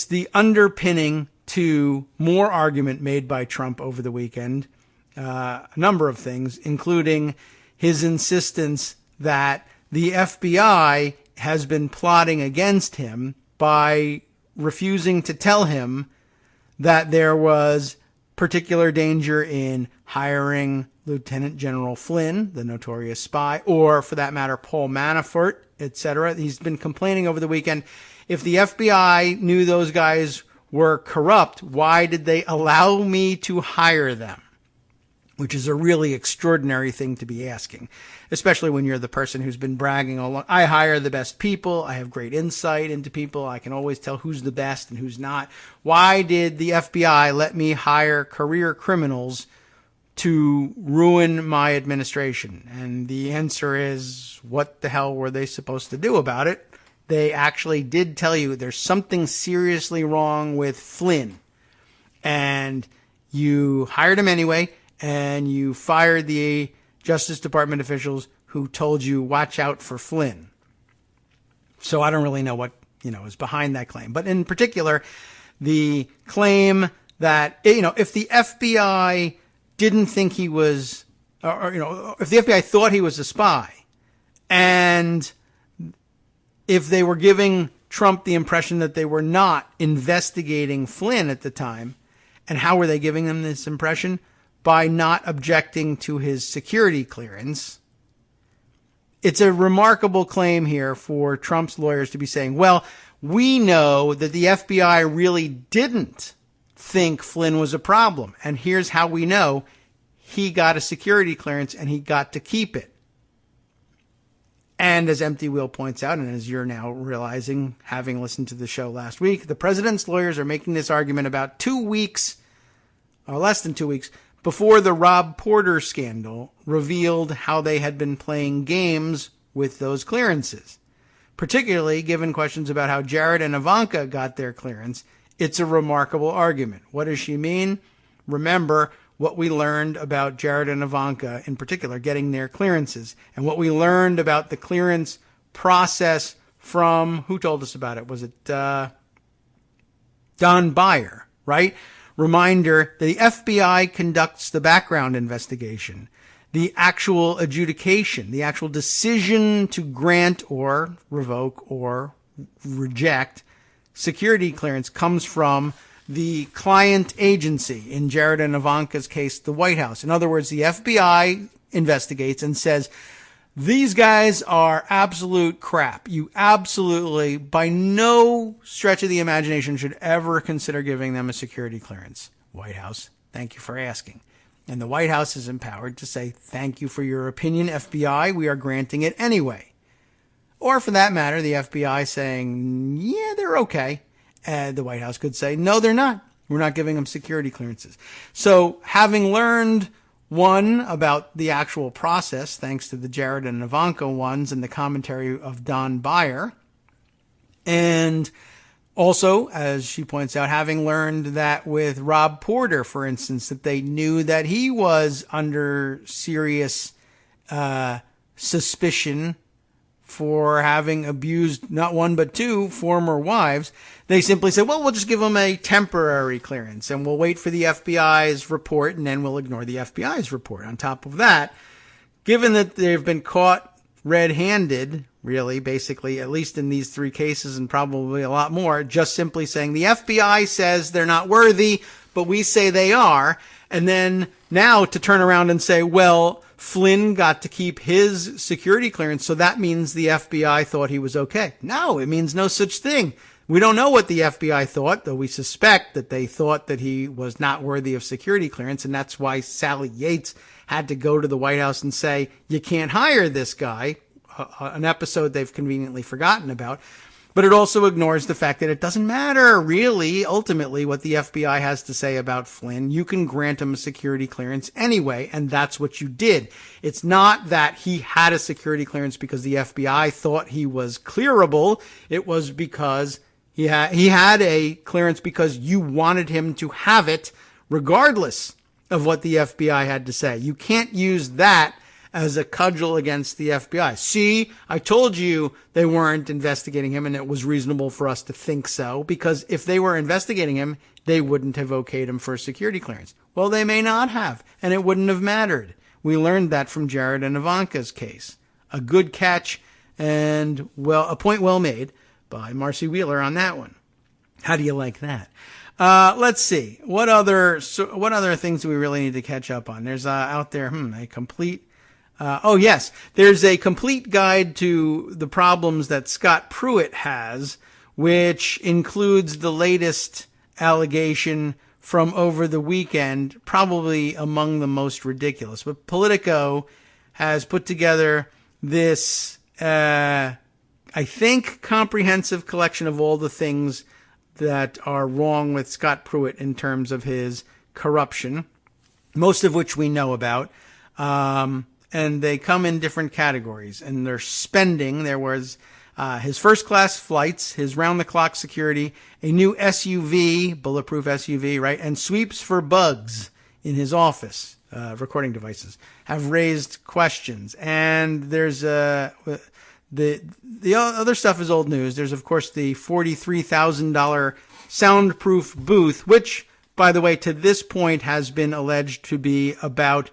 the underpinning to more argument made by Trump over the weekend, a number of things, including his insistence that the FBI has been plotting against him by refusing to tell him that there was particular danger in hiring Lieutenant General Flynn, the notorious spy, or for that matter, Paul Manafort, etc. He's been complaining over the weekend. If the FBI knew those guys were corrupt, why did they allow me to hire them? Which is a really extraordinary thing to be asking, especially when you're the person who's been bragging all along. I hire the best people. I have great insight into people. I can always tell who's the best and who's not. Why did the FBI let me hire career criminals to ruin my administration? And the answer is, what the hell were they supposed to do about it? They actually did tell you there's something seriously wrong with Flynn. And you hired him anyway, and you fired the Justice Department officials who told you, watch out for Flynn. So I don't really know what, is behind that claim. But in particular, the claim that, if the FBI didn't think he was, if the FBI thought he was a spy, and if they were giving Trump the impression that they were not investigating Flynn at the time, and how were they giving them this impression? By not objecting to his security clearance. It's a remarkable claim here for Trump's lawyers to be saying, well, we know that the FBI really didn't think Flynn was a problem. And here's how we know: he got a security clearance and he got to keep it. And as Empty Wheel points out, and as you're now realizing, having listened to the show last week, the president's lawyers are making this argument about 2 weeks, or less than 2 weeks, before the Rob Porter scandal revealed how they had been playing games with those clearances. Particularly given questions about how Jared and Ivanka got their clearance, it's a remarkable argument. What does she mean? Remember what we learned about Jared and Ivanka, in particular, getting their clearances, and what we learned about the clearance process from, who told us about it? Was it Don Beyer, right? Reminder, the FBI conducts the background investigation, the actual adjudication, the actual decision to grant or revoke or reject security clearance comes from the client agency, in Jared and Ivanka's case, the White House. In other words, the FBI investigates and says, these guys are absolute crap. You absolutely, by no stretch of the imagination, should ever consider giving them a security clearance. White House, thank you for asking. And the White House is empowered to say, thank you for your opinion, FBI. We are granting it anyway. Or for that matter, the FBI saying, yeah, they're okay. And the White House could say, no, they're not. We're not giving them security clearances. So having learned, one, about the actual process, thanks to the Jared and Ivanka ones and the commentary of Don Beyer, and also, as she points out, having learned that with Rob Porter, for instance, that they knew that he was under serious suspicion for having abused not one but two former wives, they simply said, well, we'll just give him a temporary clearance and we'll wait for the FBI's report and then we'll ignore the FBI's report. On top of that, given that they've been caught red-handed, really, basically, at least in these three cases and probably a lot more, just simply saying the FBI says they're not worthy, but we say they are, and then now to turn around and say, well, Flynn got to keep his security clearance, so that means the FBI thought he was okay. No, it means no such thing. We don't know what the FBI thought, though we suspect that they thought that he was not worthy of security clearance, and that's why Sally Yates had to go to the White House and say, you can't hire this guy, an episode they've conveniently forgotten about. But it also ignores the fact that it doesn't matter, really, ultimately, what the FBI has to say about Flynn. You can grant him a security clearance anyway, and that's what you did. It's not that he had a security clearance because the FBI thought he was clearable. It was because he had a clearance because you wanted him to have it regardless of what the FBI had to say. You can't use that as a cudgel against the FBI. See, I told you they weren't investigating him and it was reasonable for us to think so, because if they were investigating him, they wouldn't have okayed him for a security clearance. Well, they may not have, and it wouldn't have mattered. We learned that from Jared and Ivanka's case. A good catch and, well, a point well made by Marcy Wheeler on that one. How do you like that? Let's see. What other things do we really need to catch up on? There's out there a complete there's a complete guide to the problems that Scott Pruitt has, which includes the latest allegation from over the weekend, probably among the most ridiculous. But Politico has put together this, I think, comprehensive collection of all the things that are wrong with Scott Pruitt in terms of his corruption, most of which we know about. And they come in different categories. And their spending, there was his first-class flights, his round-the-clock security, a new SUV, bulletproof SUV, right, and sweeps for bugs in his office, recording devices, have raised questions. And there's the other stuff is old news. There's, of course, the $43,000 soundproof booth, which, by the way, to this point has been alleged to be about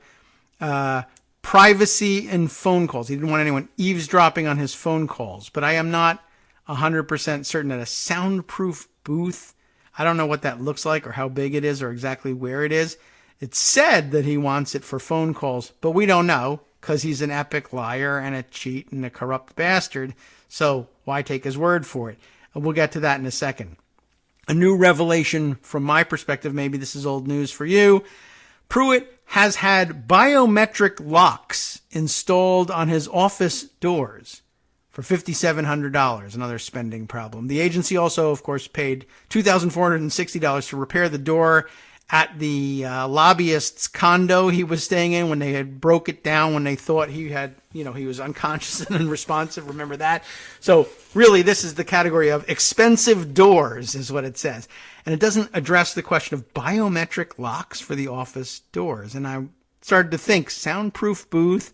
privacy and phone calls. He didn't want anyone eavesdropping on his phone calls. But I am not 100% certain that a soundproof booth, I don't know what that looks like or how big it is or exactly where it is. It's said that he wants it for phone calls, but we don't know because he's an epic liar and a cheat and a corrupt bastard. So why take his word for it? We'll get to that in a second. A new revelation from my perspective, maybe this is old news for you. Pruitt has had biometric locks installed on his office doors for $5,700, another spending problem. The agency also, of course, paid $2,460 to repair the door at the lobbyist's condo he was staying in when they had broke it down when they thought he had, he was unconscious and unresponsive. Remember that? So really, this is the category of expensive doors is what it says. And it doesn't address the question of biometric locks for the office doors. And I started to think soundproof booth,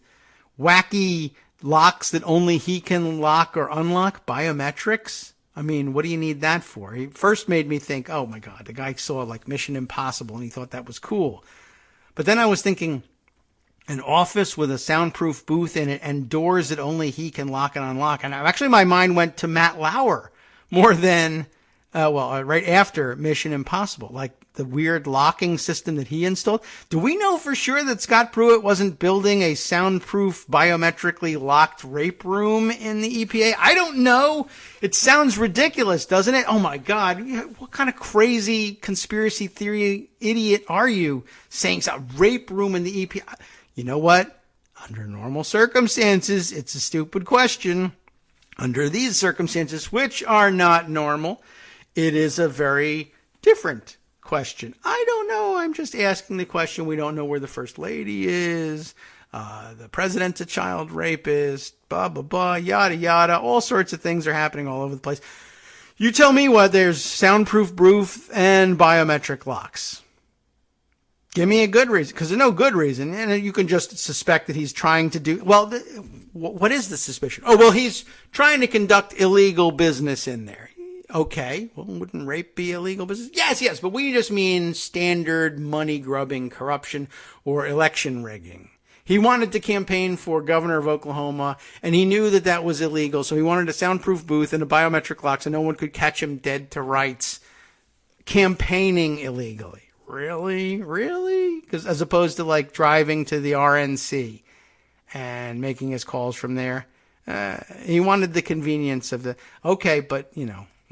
wacky locks that only he can lock or unlock, biometrics. I mean, what do you need that for? He first made me think, oh my God, the guy saw like Mission Impossible and he thought that was cool. But then I was thinking an office with a soundproof booth in it and doors that only he can lock and unlock. And actually my mind went to Matt Lauer more than, right after Mission Impossible, like the weird locking system that he installed. Do we know for sure that Scott Pruitt wasn't building a soundproof, biometrically locked rape room in the EPA? I don't know. It sounds ridiculous, doesn't it? Oh my God. What kind of crazy conspiracy theory idiot are you saying it's a rape room in the EPA? You know what? Under normal circumstances, it's a stupid question. Under these circumstances, which are not normal, it is a very different question. I don't know. I'm just asking the question. We don't know where the first lady is. The president's a child rapist, blah, blah, blah, yada, yada. All sorts of things are happening all over the place. You tell me what. There's soundproof booth and biometric locks. Give me a good reason, because there's no good reason. And you can just suspect that he's trying to do, what is the suspicion? Oh, well, he's trying to conduct illegal business in there. Okay, well, wouldn't rape be illegal business? Yes, but we just mean standard money-grubbing corruption or election rigging. He wanted to campaign for governor of Oklahoma, and he knew that that was illegal, so he wanted a soundproof booth and a biometric lock so no one could catch him dead to rights campaigning illegally. Really? Because as opposed to like driving to the RNC and making his calls from there, he wanted the convenience of the, okay, but,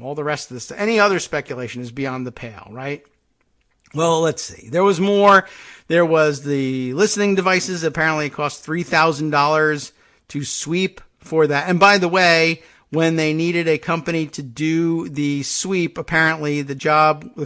all the rest of this, any other speculation is beyond the pale, right? Well, let's see. There was more. There was the listening devices. Apparently it cost $3,000 to sweep for that. And by the way, when they needed a company to do the sweep, apparently the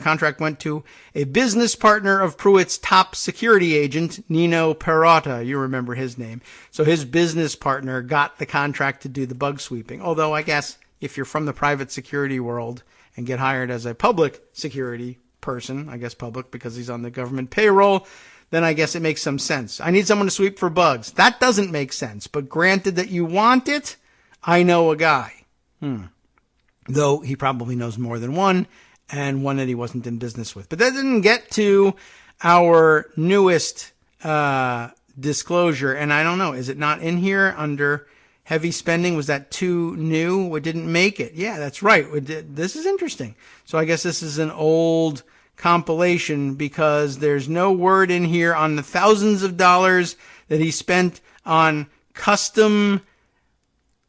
contract went to a business partner of Pruitt's top security agent, Nino Perrotta. You remember his name. So his business partner got the contract to do the bug sweeping. Although I guess if you're from the private security world and get hired as a public security person, I guess public because he's on the government payroll, then I guess it makes some sense. I need someone to sweep for bugs. That doesn't make sense. But granted that you want it, I know a guy. Though he probably knows more than one, and one that he wasn't in business with. But that didn't get to our newest disclosure. And I don't know, is it not in here under heavy spending? Was that too new? It didn't make it. Yeah, that's right. This is interesting. So I guess this is an old compilation because there's no word in here on the thousands of dollars that he spent on custom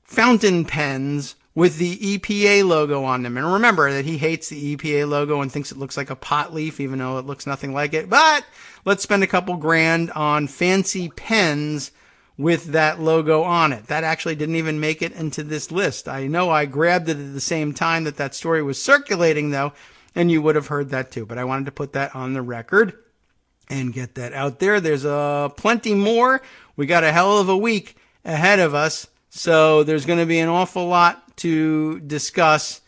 fountain pens with the EPA logo on them. And remember that he hates the EPA logo and thinks it looks like a pot leaf, even though it looks nothing like it. But let's spend a couple grand on fancy pens with that logo on it. That actually didn't even make it into this list. I know I grabbed it at the same time that story was circulating, though, and you would have heard that too. But I wanted to put that on the record and get that out there. There's plenty more. We got a hell of a week ahead of us, so there's going to be an awful lot to discuss,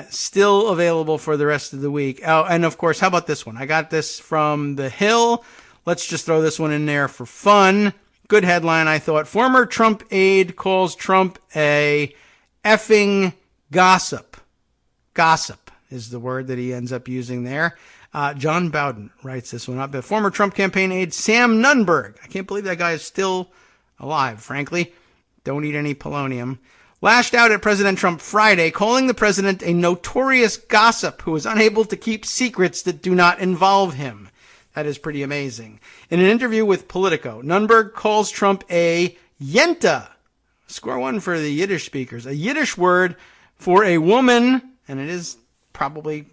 still available for the rest of the week. Oh, and of course, how about this one? I got this from The Hill. Let's just throw this one in there for fun. Good headline, I thought. Former Trump aide calls Trump a effing gossip. Gossip is the word that he ends up using there. John Bowden writes this one up. The former Trump campaign aide Sam Nunberg. I can't believe that guy is still alive, frankly. Don't eat any polonium. Lashed out at President Trump Friday, calling the president a notorious gossip who is unable to keep secrets that do not involve him. That is pretty amazing. In an interview with Politico, Nunberg calls Trump a yenta. Score one for the Yiddish speakers. A Yiddish word for a woman, and it is probably,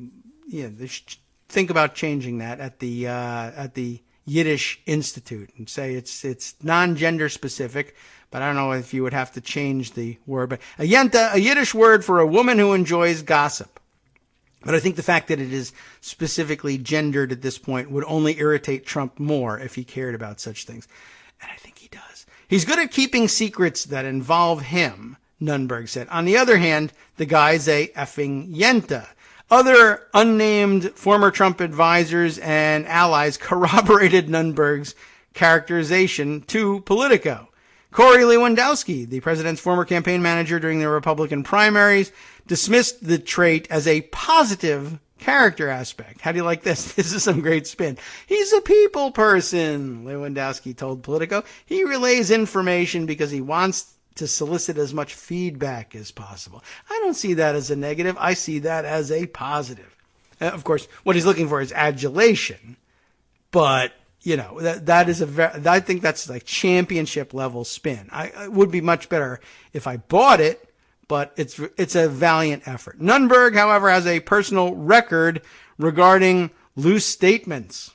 they should think about changing that at the Yiddish Institute and say it's non-gender specific. But I don't know if you would have to change the word. But a yenta, a Yiddish word for a woman who enjoys gossip. But I think the fact that it is specifically gendered at this point would only irritate Trump more if he cared about such things. And I think he does. He's good at keeping secrets that involve him, Nunberg said. On the other hand, the guy's a effing yenta. Other unnamed former Trump advisors and allies corroborated Nunberg's characterization to Politico. Corey Lewandowski, the president's former campaign manager during the Republican primaries, dismissed the trait as a positive character aspect. How do you like this? This is some great spin. He's a people person, Lewandowski told Politico. He relays information because he wants to solicit as much feedback as possible. I don't see that as a negative. I see that as a positive. Of course, what he's looking for is adulation, but that is I think that's like championship level spin. It would be much better if I bought it, but it's a valiant effort. Nunberg, however, has a personal record regarding loose statements.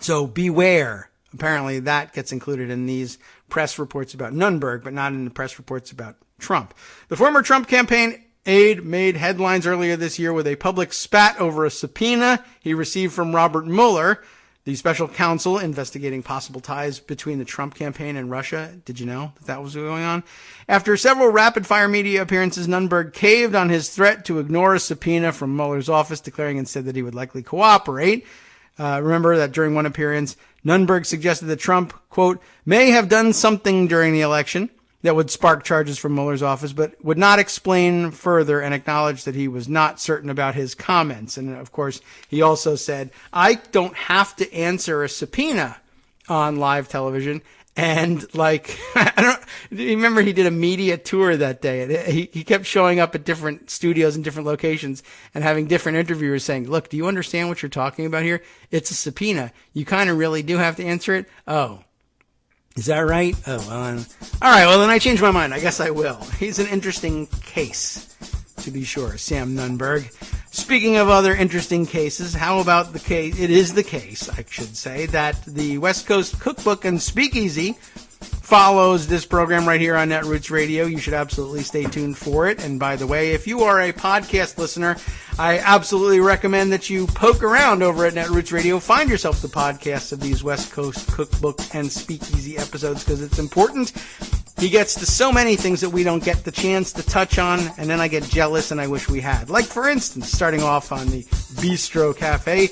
So beware. Apparently that gets included in these press reports about Nunberg, but not in the press reports about Trump. The former Trump campaign aide made headlines earlier this year with a public spat over a subpoena he received from Robert Mueller, the special counsel investigating possible ties between the Trump campaign and Russia. Did you know that was going on? After several rapid-fire media appearances, Nunberg caved on his threat to ignore a subpoena from Mueller's office, declaring instead that he would likely cooperate. Remember that during one appearance, Nunberg suggested that Trump, quote, may have done something during the election that would spark charges from Mueller's office, but would not explain further and acknowledge that he was not certain about his comments. And of course, he also said, I don't have to answer a subpoena on live television. And remember he did a media tour that day. He kept showing up at different studios and different locations and having different interviewers saying, look, do you understand what you're talking about here? It's a subpoena. You kind of really do have to answer it. Oh, is that right? Oh, well, all right. Well, then I changed my mind. I guess I will. He's an interesting case, to be sure, Sam Nunberg. Speaking of other interesting cases, how about the case? It is the case, I should say, that the West Coast Cookbook and Speakeasy follows this program right here on Netroots Radio. You should absolutely stay tuned for it. And by the way, if you are a podcast listener, I absolutely recommend that you poke around over at Netroots Radio. Find yourself the podcasts of these West Coast Cookbook and Speakeasy episodes because it's important. He gets to so many things that we don't get the chance to touch on, and then I get jealous and I wish we had. Like, for instance, starting off on the Bistro Cafe,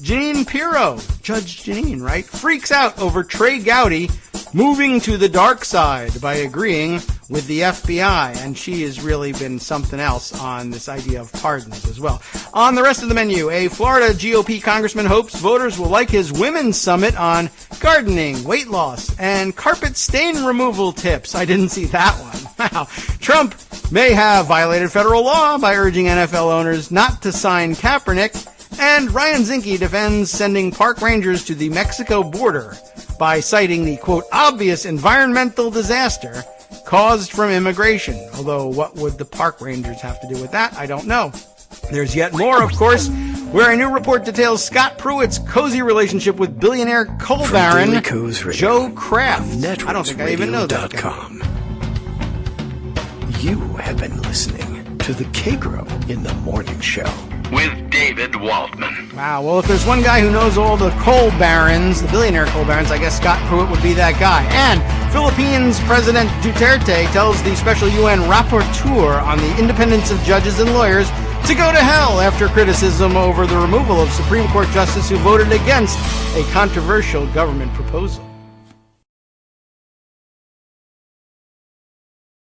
Janine Pirro, Judge Janine, right, freaks out over Trey Gowdy moving to the dark side by agreeing with the FBI, and she has really been something else on this idea of pardons as well. On the rest of the menu, a Florida GOP congressman hopes voters will like his women's summit on gardening, weight loss, and carpet stain removal tips. I didn't see that one. Wow. Trump may have violated federal law by urging NFL owners not to sign Kaepernick, and Ryan Zinke defends sending park rangers to the Mexico border by citing the, quote, obvious environmental disaster caused from immigration. Although, what would the park rangers have to do with that? I don't know. There's yet more, of course, where a new report details Scott Pruitt's cozy relationship with billionaire coal baron Joe Kraft. I don't think I even know that guy. You have been listening to the Kagro in the Morning Show with David Waldman. Wow, well, if there's one guy who knows all the coal barons, the billionaire coal barons, I guess Scott Pruitt would be that guy. And Philippines President Duterte tells the special UN rapporteur on the independence of judges and lawyers to go to hell after criticism over the removal of Supreme Court justice who voted against a controversial government proposal.